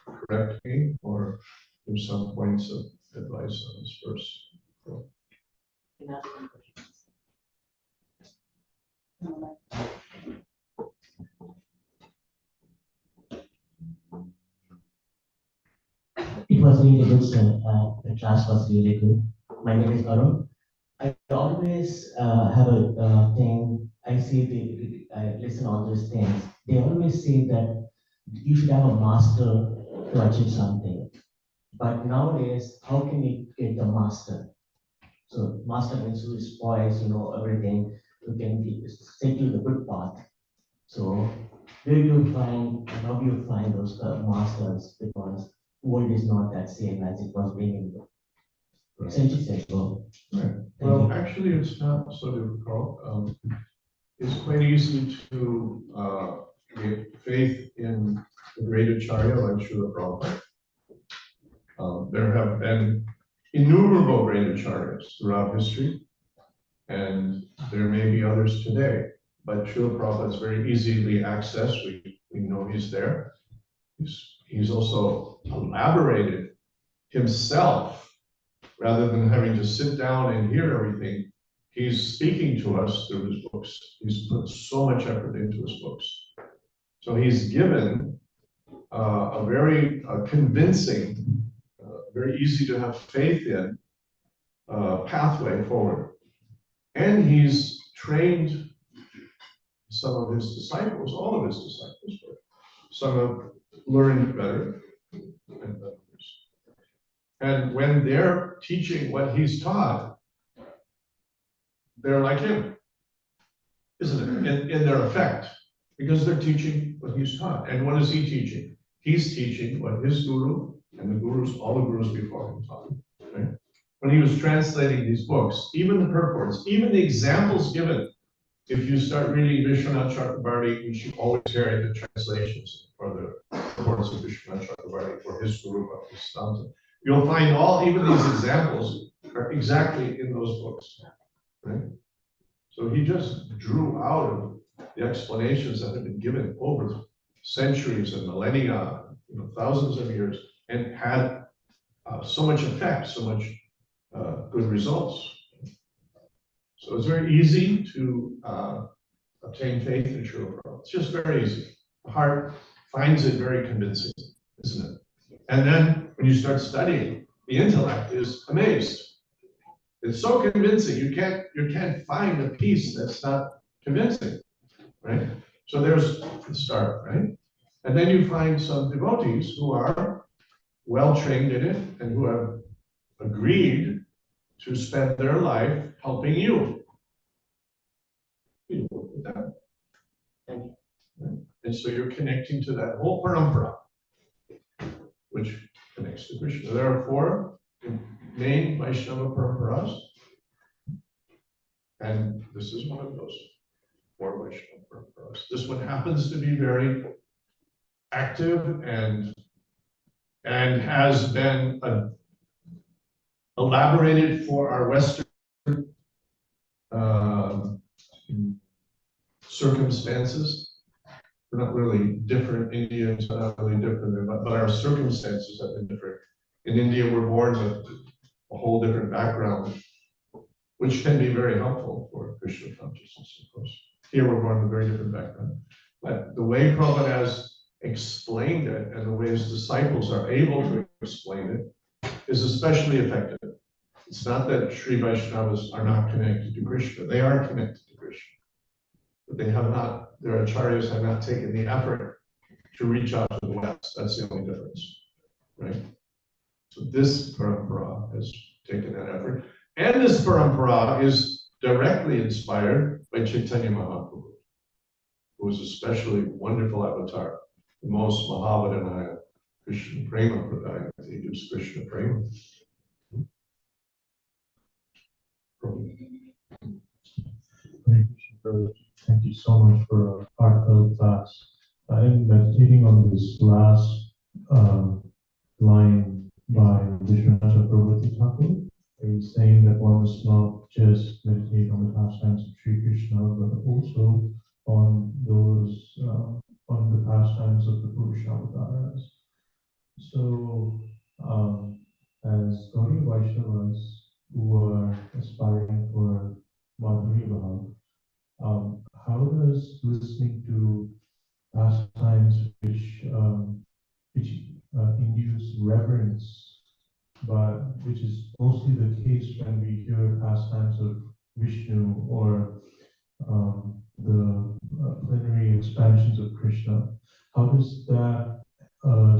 correct me or give some points of advice on this verse. It was really good, sir. The class was really good. My name is Arun. I always have a thing. I listen all those things. They always say that you should have a master to achieve something. But nowadays, how can you get the master? So master means who is poised, everything. Who can set you the good path. So where do you find, how do you find those masters? Because world is not that same as it was being in the centuries ago. Right. Well, actually, it's not so difficult. It's quite easy to get faith in the great Acharya like Srila Prabhupada. There have been innumerable great Acharyas throughout history, and there may be others today. But Srila Prabhupada is very easily accessed. We know he's there. He's also elaborated himself rather than having to sit down and hear everything. He's speaking to us through his books. He's put so much effort into his books. So he's given a very convincing, very easy to have faith in pathway forward. And he's trained some of his disciples, all of his disciples, but some have learned better than others. And when they're teaching what he's taught, they're like him, isn't it? In their effect, because they're teaching what he's taught. And what is he teaching? He's teaching what his guru and the gurus, all the gurus before him taught. Right? When he was translating these books, even the purports, even the examples given, if you start reading Vishwanath Chakrabarti, you should always carry the translations or the purports of Vishwanath Chakrabarti for his guru, Bhaktisiddhanta. You'll find even these examples are exactly in those books, right? So he just drew out of the explanations that have been given over centuries and millennia, thousands of years, and had so much effect, so much good results. So it's very easy to obtain faith in Srila Prabhupada. It's just very easy. The heart finds it very convincing, isn't it? And then when you start studying, the intellect is amazed. It's so convincing, you can't find a piece that's not convincing, right? So there's the start, right? And then you find some devotees who are well trained in it and who have agreed to spend their life helping you. You work with that. Thank you. Right? And so you're connecting to that whole parampara, which connects to Krishna. There are 4 main Vaishnava paramparas, and this is one of those 4 Vaishnava paramparas. This one happens to be very active and has been elaborated for our Western circumstances. We're not really different. Indians are not really different, but our circumstances have been different. In India, we're born with a whole different background, which can be very helpful for Krishna consciousness, of course. Here, we're born with a very different background. But the way Prabhupada has explained it and the way his disciples are able to explain it is especially effective. It's not that Sri Vaishnavas are not connected to Krishna. They are connected to Krishna. But they have not, their acharyas have not taken the effort to reach out to the West. That's the only difference, right? So this parampara has taken that effort. And this parampara is directly inspired by Chaitanya Mahaprabhu, who was especially wonderful avatar, the most Mahavadanaya Krishna Prema Pradaya, he gives Krishna Prema. Thank you so much for a heartfelt class. I am meditating on this last line by Vishwanath Chakrabarti Thakur, where he saying that one must not just meditate on the pastimes of Sri Krishna, but also on those, on the pastimes of the Purusha. So, as Gaudiya Vaishnavas who are aspiring for Madhurya Bhav, how does listening to pastimes which induce reverence, but which is mostly the case when we hear pastimes of Vishnu or the plenary expansions of Krishna, how does that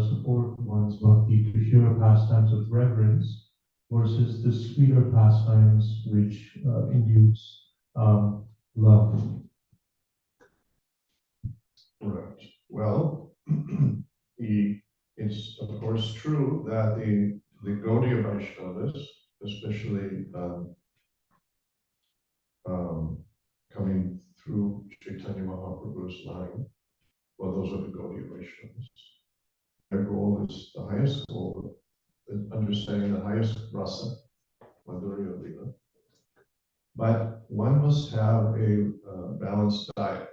support one's bhakti to hear pastimes of reverence versus the sweeter pastimes which induce love? Right. Well, it's of course true that the Gaudiya Vaishnavas, especially coming through Chaitanya Mahaprabhu's line, well, those are the Gaudiya Vaishnavas. Their goal is the highest goal, understanding the highest rasa, Madhurya Lila. But one must have a balanced diet.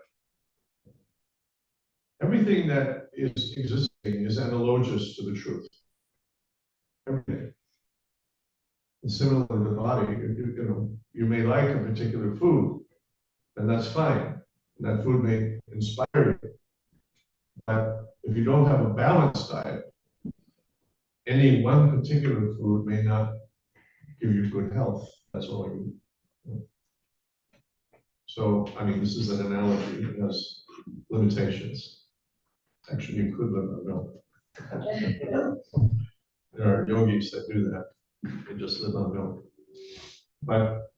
Everything that is existing is analogous to the truth. Everything. And similarly, the body, you may like a particular food, and that's fine. And that food may inspire you. But if you don't have a balanced diet, any one particular food may not give you good health. That's all you need. So, I mean, this is an analogy. It has limitations. Actually, you could live on milk. There are yogis that do that. They just live on milk. But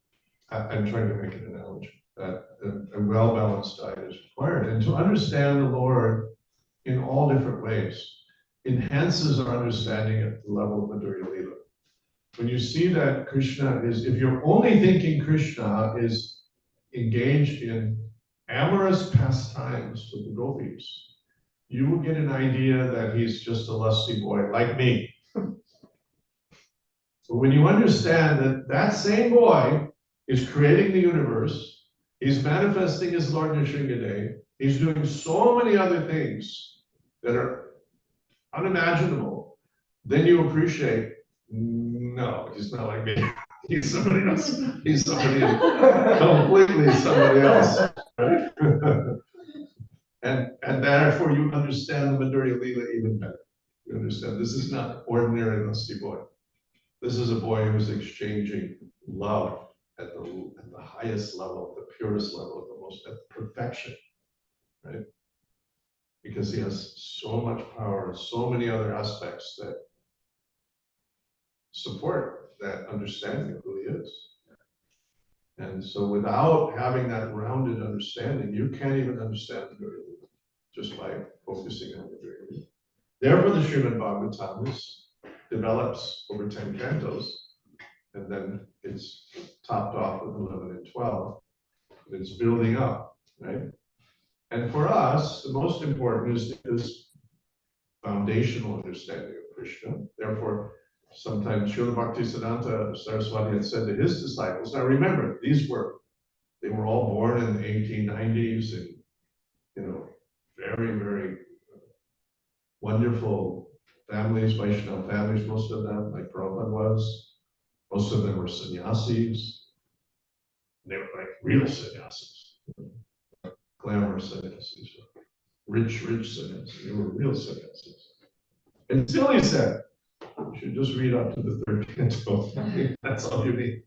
I'm trying to make an analogy that a well-balanced diet is required. And to understand the Lord in all different ways enhances our understanding at the level of Madhurya Lila. When you see that Krishna is, if you're only thinking Krishna is engaged in amorous pastimes with the gopis, you will get an idea that he's just a lusty boy like me. But when you understand that that same boy is creating the universe, he's manifesting his Lord Nrsimhadev, he's doing so many other things that are unimaginable, then you appreciate, no, he's not like me. He's somebody else. He's somebody else. Completely somebody else. Right? And therefore you understand the Madhurya Lila even better. You understand this is not ordinary lusty boy. This is a boy who is exchanging love at the highest level, the purest level, the most at perfection, right? Because he has so much power, so many other aspects that support that understanding of who he is. And so without having that rounded understanding, you can't even understand the Madhurya Lila just by focusing on the Madhurya Lila. Therefore, the Srimad Bhagavatam develops over 10 cantos, and then it's topped off with 11 and 12. And it's building up, right? And for us, the most important is this foundational understanding of Krishna. Therefore, sometimes Srila Bhaktisiddhanta Saraswati had said to his disciples, now remember, they were all born in the 1890s and, very, very wonderful families, Vaishnava families, most of them, like Prabhupada was. Most of them were sannyasis. They were like real sannyasis, glamorous sannyasis, rich sannyasis. They were real sannyasis. And still he said, you should just read up to the third canto. That's all you need.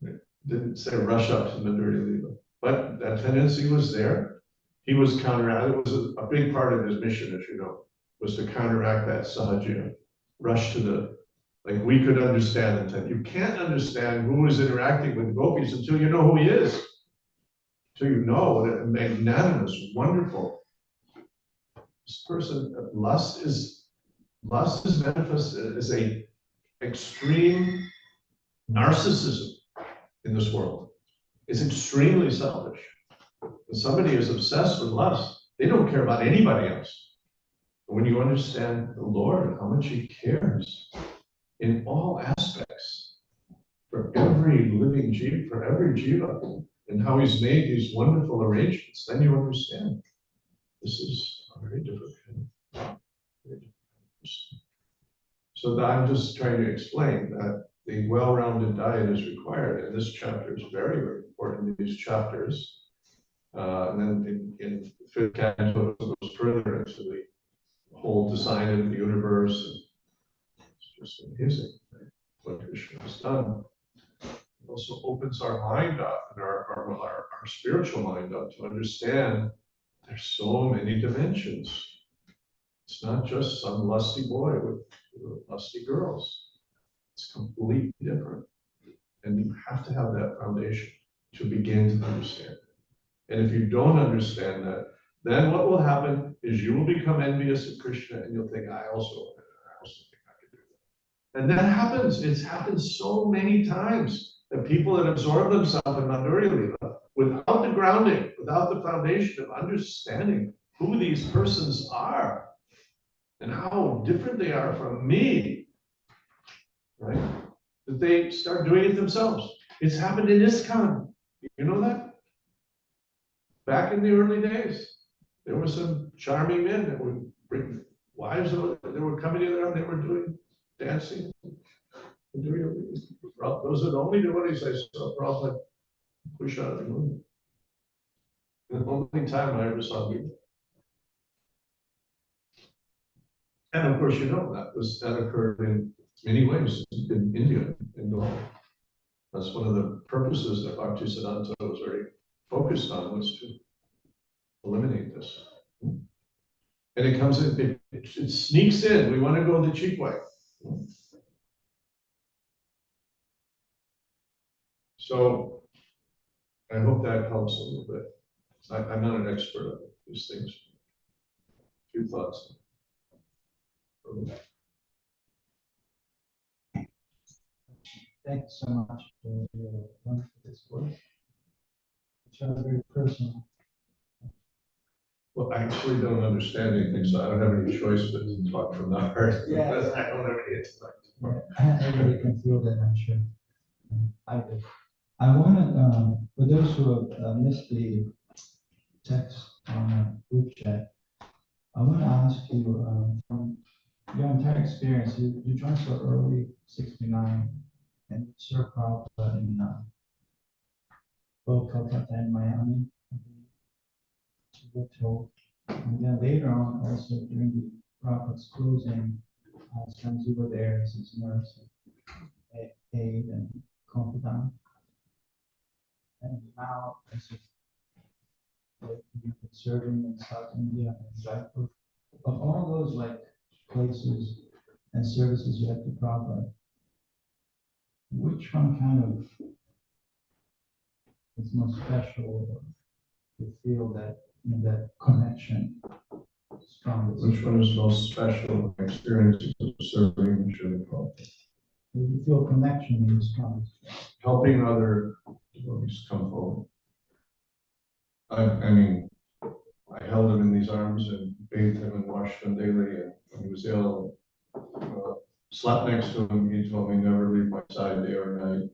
It didn't say rush up to Madhurya Lila. But that tendency was there. He was counteracting. It was a big part of his mission, as you know, was to counteract that sahaja, rush to the, like we could understand intent. You can't understand who is interacting with the gopis until you know who he is. Until you know what a magnanimous, wonderful. This person, lust is manifested as a extreme narcissism in this world. It's extremely selfish. When somebody is obsessed with lust, they don't care about anybody else. But when you understand the Lord, how much he cares in all aspects, every living jiva, for every jiva, and how he's made these wonderful arrangements, then you understand. This is a very different kind of, very different kind of person. So that I'm just trying to explain that the well-rounded diet is required, and this chapter is very, very important. These chapters, and then in the fifth canto, it goes further into the whole design of the universe. It's just amazing, right? What Krishna has done. It also opens our mind up and our spiritual mind up to understand there's so many dimensions. It's not just some lusty boy with lusty girls. It's completely different. And you have to have that foundation to begin to understand. And if you don't understand that, then what will happen is you will become envious of Krishna and you'll think, I also think I can do that. And that happens. It's happened so many times that people that absorb themselves in Madhurya Lila without the grounding, without the foundation of understanding who these persons are and how different they are from me, right? That they start doing it themselves. It's happened in ISKCON. You know that? Back in the early days, there were some charming men that would bring wives over. They were coming in there and they were doing dancing. Those are the only devotees I saw Prabhupada push out of the movement. The only time I ever saw people. And of course, you know, that occurred in many ways in India, in Goa. That's one of the purposes that Bhaktisiddhanta was very focused on, was to eliminate this. And it comes in, it sneaks in. We want to go the cheap way. So I hope that helps a little bit. I'm not an expert on these things. A few thoughts. Thanks so much for your wonderful discourse. Which are very personal. Well, I actually don't understand anything, so I don't have any choice but to talk from the heart. Yeah. Because I don't have any intellect. Yeah, I really can feel that, I'm sure. I do. I want to, for those who have missed the text on the group chat, I want to ask you, from your entire experience, you joined so early, 69, and you served Prabhupada in both Calcutta and Miami. You were told. And then later on, also during the Prabhupada's closing, sometimes you were there as his nurse, aide, and confidant. And now, as you've been serving in South India and Jaipur, of all those like places and services you have to Prabhupada, which one kind of is most special, or you feel that that connection strongest? Which one is most special experiences of serving Srila Prabhupada? You feel connection in the strongest. Helping other devotees come forward. I mean, I held him in these arms and bathed him and washed him daily, and when he was ill, slept next to him. He told me never leave my side day or night,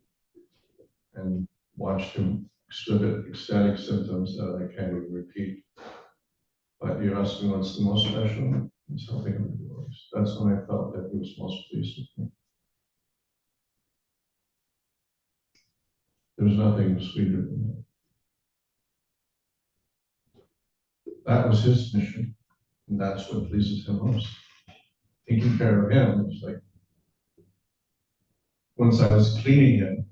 and watched him exhibit ecstatic symptoms that I can't even repeat. But you asked me what's the most special? It's helping other devotees. That's when I felt that he was most pleased with me. There's nothing sweeter than that. That was his mission, and that's what pleases him most. Taking care of him was like, once I was cleaning him,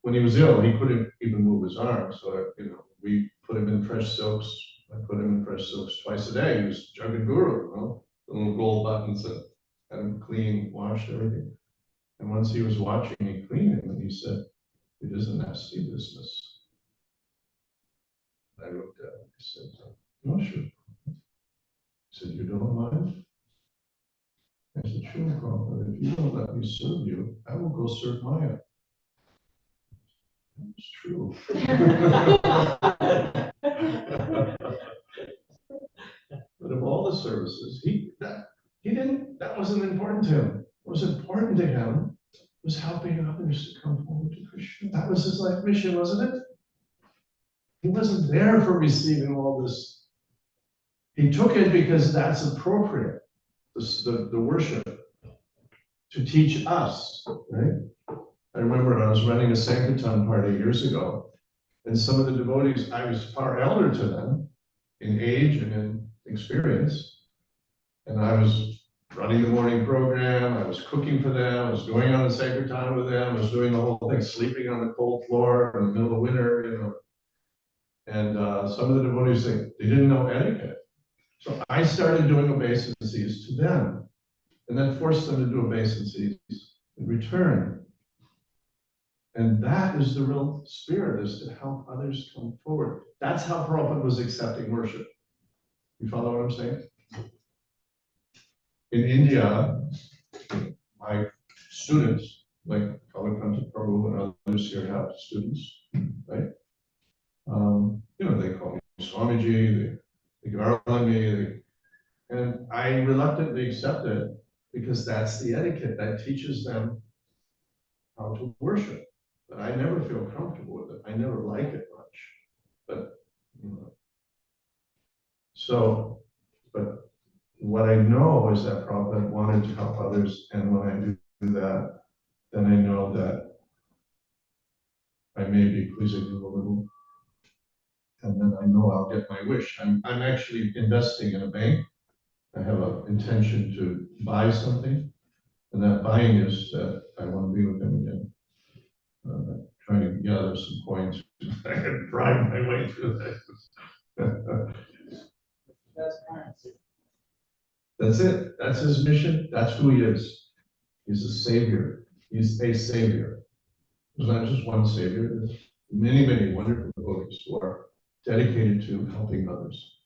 when he was ill, he couldn't even move his arm, so we put him in fresh silks. I put him in fresh silks twice a day. He was Jagadguru, the little gold buttons that had him clean, washed, everything. And once he was watching me clean him, and he said, "It is a nasty business." I looked at him, I said, "No, sure." He said, "You don't mind?" I said, "Sure, Prabhupada, if you don't let me serve you, I will go serve Maya." It's true. But of all the services, that wasn't important to him. What was important to him was helping others to come forward to Krishna. That was his life mission, wasn't it? He wasn't there for receiving all this. He took it because that's appropriate, the worship, to teach us, right? I remember I was running a Sankirtan party years ago, and some of the devotees, I was far elder to them in age and in experience, and I was running the morning program, I was cooking for them, I was going on a Sankirtan with them, I was doing the whole thing, sleeping on the cold floor in the middle of winter, you know. And some of the devotees, they didn't know etiquette. So I started doing obeisances to them, and then forced them to do obeisances in return. And that is the real spirit, is to help others come forward. That's how Prabhupada was accepting worship. You follow what I'm saying? In India, my students, like Kalakanta Prabhu and others here have students, right? You know, they call me Swamiji, they garland me, and I reluctantly accept it because that's the etiquette that teaches them how to worship. But I never feel comfortable with it. I never like it much. But, you know. So, but what I know is that Prabhupada wanted to help others, and when I do that, then I know that I may be pleasing him a little, and then I know I'll get my wish. I'm actually investing in a bank. I have an intention to buy something, and that buying is that I want to be with him again. Trying to gather some coins. I can bribe my way through that. That's currency. That's it. That's his mission. That's who he is. He's a savior. He's a savior. There's not just one savior. There's many, many wonderful devotees who are dedicated to helping others.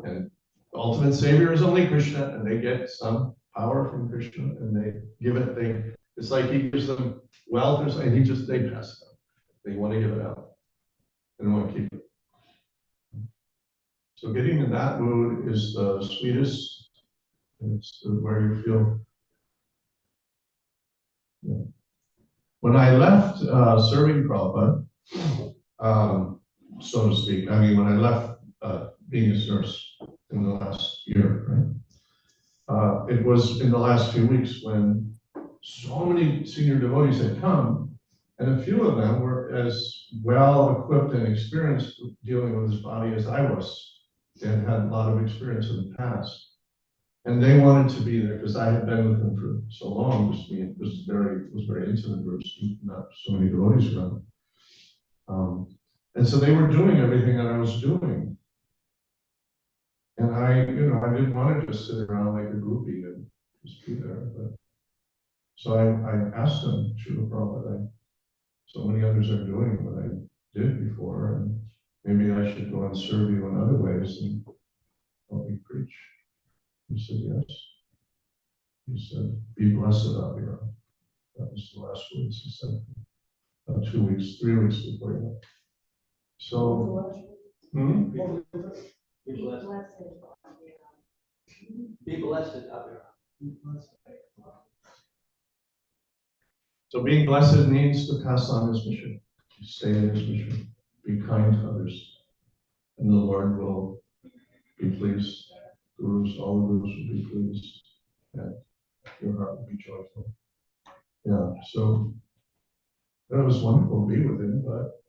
And the ultimate savior is only Krishna, and they get some power from Krishna, and they give it. It's like he gives them wealth or something. They pass it on. They want to give it out. They don't want to keep it. So getting in that mood is the sweetest. It's where you feel. Yeah. When I left serving Prabhupada, so to speak, I mean, when I left being his nurse in the last year, right? It was in the last few weeks when so many senior devotees had come, and a few of them were as well equipped and experienced dealing with his body as I was, and had a lot of experience in the past. And they wanted to be there because I had been with him for so long. It was very intimate. There was not so many devotees around. And so they were doing everything that I was doing. And I didn't want to just sit around like a groupie and just be there. But so I asked them, Srila Prabhupada, so many others are doing what I did before, and maybe I should go and serve you in other ways and help me preach. He said, yes. He said, be blessed, Abhiram. That was the last words he said. 3 weeks before he left. So, Be blessed. Be blessed, Abhiram. So being blessed means to pass on his mission, to stay in his mission, be kind to others, and the Lord will be pleased. All the gurus will be pleased, and your heart will be joyful. Yeah, so that was wonderful to be with him, but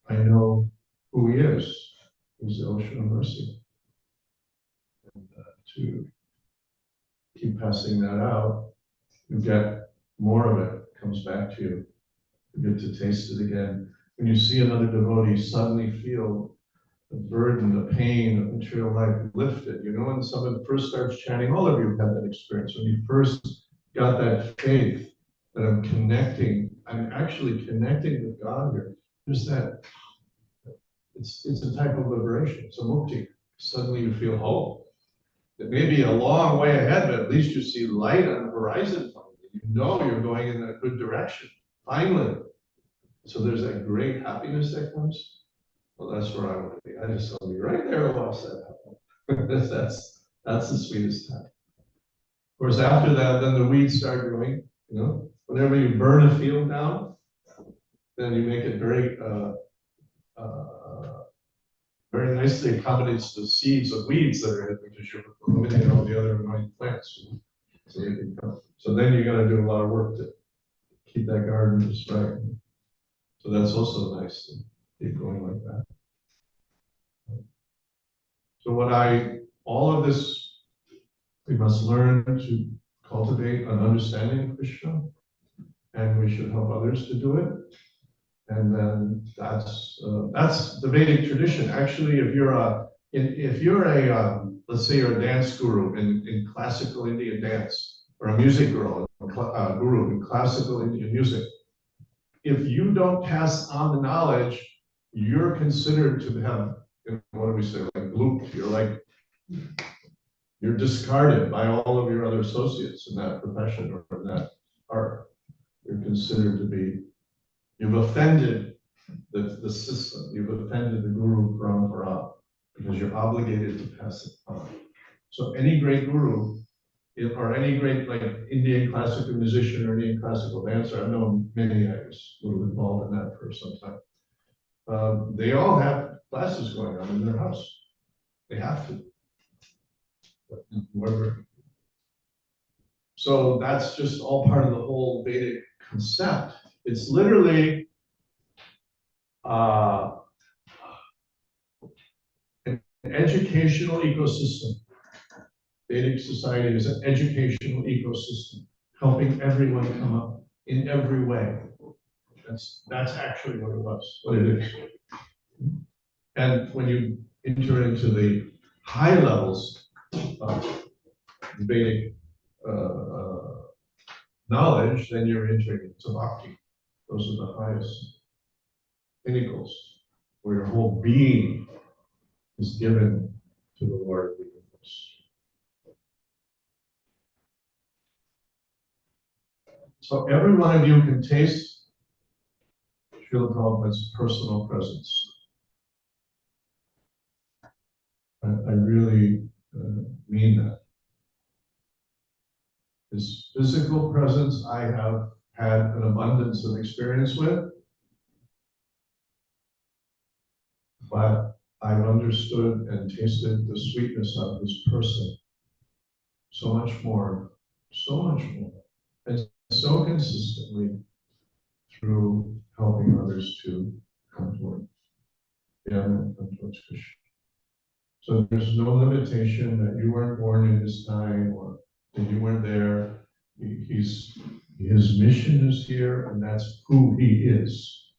I know who he is. He's the ocean of mercy. And to keep passing that out, you get more of it comes back to you. You get to taste it again. When you see another devotee suddenly feel the burden, the pain of material life lifted, when someone first starts chanting, all of you have had that experience. When you first got that faith that I'm actually connecting with God here. There's that, it's a type of liberation. It's a mukti. Suddenly you feel hope. It may be a long way ahead, but at least you see light on the horizon. You know you're going in a good direction, finally. So there's that great happiness that comes. Well, that's where I want to be. I just want to be right there to watch that happen. that's the sweetest time. Of course, after that, then the weeds start growing, whenever you burn a field down, then you make it very, very nicely accommodates the seeds of weeds that are in it because you're eliminating all the other annoying plants. So they can come. So then you gotta do a lot of work to keep that garden just right. So that's also nice to keep going like that. So all of this, we must learn to cultivate an understanding of Krishna, and we should help others to do it. And then that's the Vedic tradition. Actually, if you're let's say you're a dance guru in classical Indian dance, or a music guru in classical Indian music, if you don't pass on the knowledge, you're considered to have, what do we say, like looped. You're discarded by all of your other associates in that profession or in that art. You're considered to be, you've offended the system, you've offended the guru parampara, because you're obligated to pass it on. So any great guru, or any great like Indian classical musician or Indian classical dancer, I've known many, I was a little involved in that for some time. They all have classes going on in their house. They have to. Whoever. So that's just all part of the whole Vedic concept. It's literally an educational ecosystem. Vedic society is an educational ecosystem, helping everyone come up in every way. That's actually what it is. And when you enter into the high levels of Vedic knowledge, then you're entering into bhakti. Those are the highest pinnacles, where your whole being is given to the Lord of the universe. So every one of you can taste Srila Prabhupada's personal presence. I really mean that. His physical presence I have had an abundance of experience with, but I've understood and tasted the sweetness of his person so much more, and so consistently through helping others to come toward Him and come towards Krishna. So there's no limitation that you weren't born in this time or that you weren't there. His mission is here, and that's who he is.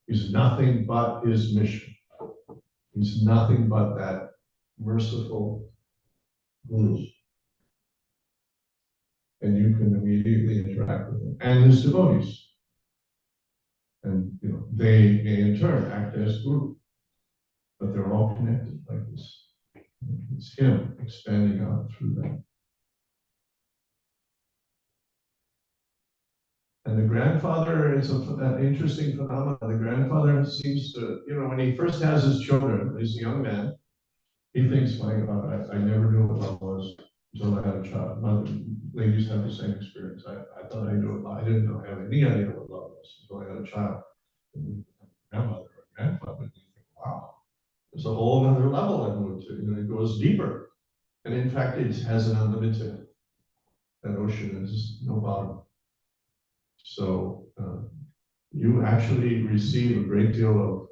He's nothing but his mission. He's nothing but that merciful guru. And you can immediately interact with him and his devotees. And they may in turn act as guru, but they're all connected like this. It's him expanding out through them. And the grandfather is an interesting phenomenon. The grandfather seems to, when he first has his children, he's a young man, he thinks, my God, I never knew what love was until I had a child. Ladies have the same experience. I thought I knew it. I didn't have any idea what love was until I had a child. And grandmother or grandfather, you think, wow, there's a whole other level I moved to. It goes deeper. And in fact, it has an unlimited, that ocean is no bottom. So you actually receive a great deal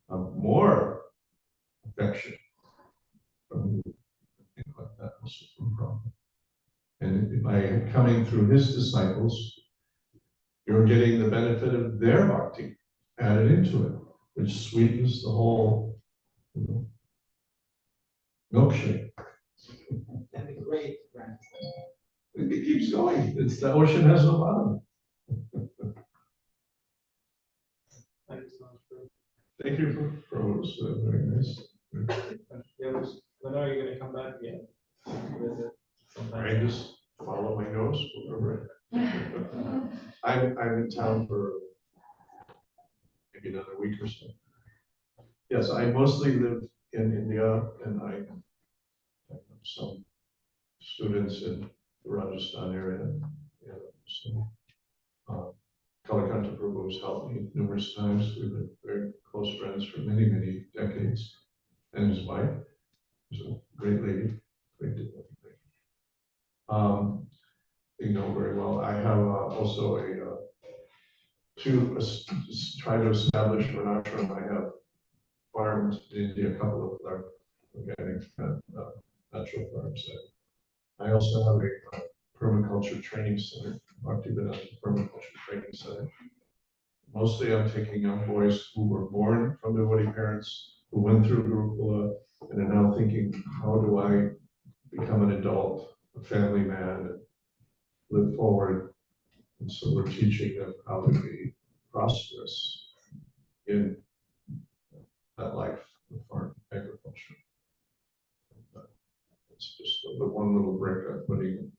of more affection from like that also from Brahma. And by coming through his disciples, you're getting the benefit of their bhakti added into it, which sweetens the whole milkshake. That'd be great, friend. It keeps going. The ocean has no bottom. Thank you so much for. Thank you for what was very nice. Yeah, when are you going to come back again? Visit sometime. I just follow my nose wherever. I'm in town for maybe another week or so. Yes, I mostly live in India, and I have some students in the Rajasthan area. Yeah, so who's helped me numerous times. We've been very close friends for many, many decades. And his wife, who's a great lady, great devotee. They know very well. I have also try to establish an ashram. I have farms in India, a couple of organic natural farms. I also have a permaculture training center, Bhaktivedanta Permaculture Training Center. Mostly I'm taking young boys who were born from devotee parents, who went through Gurukula, and are now thinking, how do I become an adult, a family man, and live forward? And so we're teaching them how to be prosperous in that life of farm agriculture. It's just the one little brick I'm putting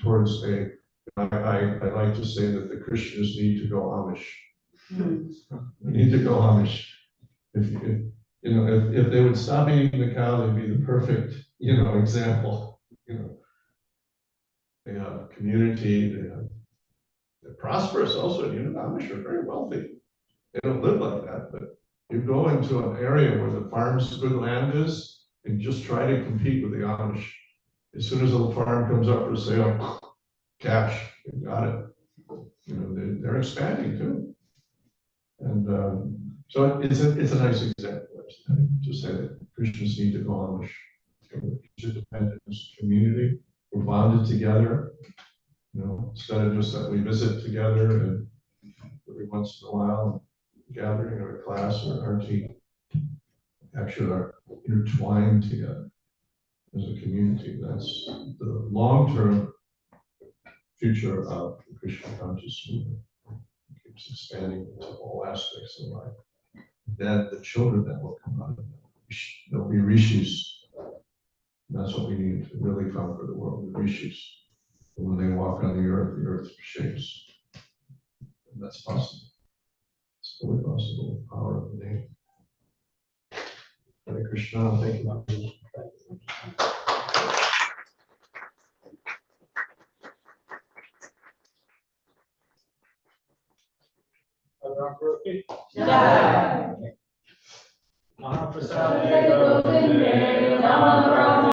towards I like to say that the Christians need to go Amish. We need to go Amish. If they would stop eating the cow, they'd be the perfect, example. They have community, they're prosperous also. The Amish are very wealthy. They don't live like that, but you go into an area where the farm's good land is and just try to compete with the Amish. As soon as a farm comes up for sale, cash, they got it. They're expanding too. And so it's a nice example to say that Christians need to go Amish. Interdependence, community, we're bonded together. Instead of just that we visit together and every once in a while gathering or a class or our team, actually are intertwined together as a community. That's the long-term future of the Christian conscious movement. It keeps expanding into all aspects of life. Then the children that will come out of that, they'll be rishis. And that's what we need to really conquer the world, the rishis. And when they walk on the earth shakes. And that's possible. It's fully possible with the power of the name. Hare Krishna, thank you. Mahaprasad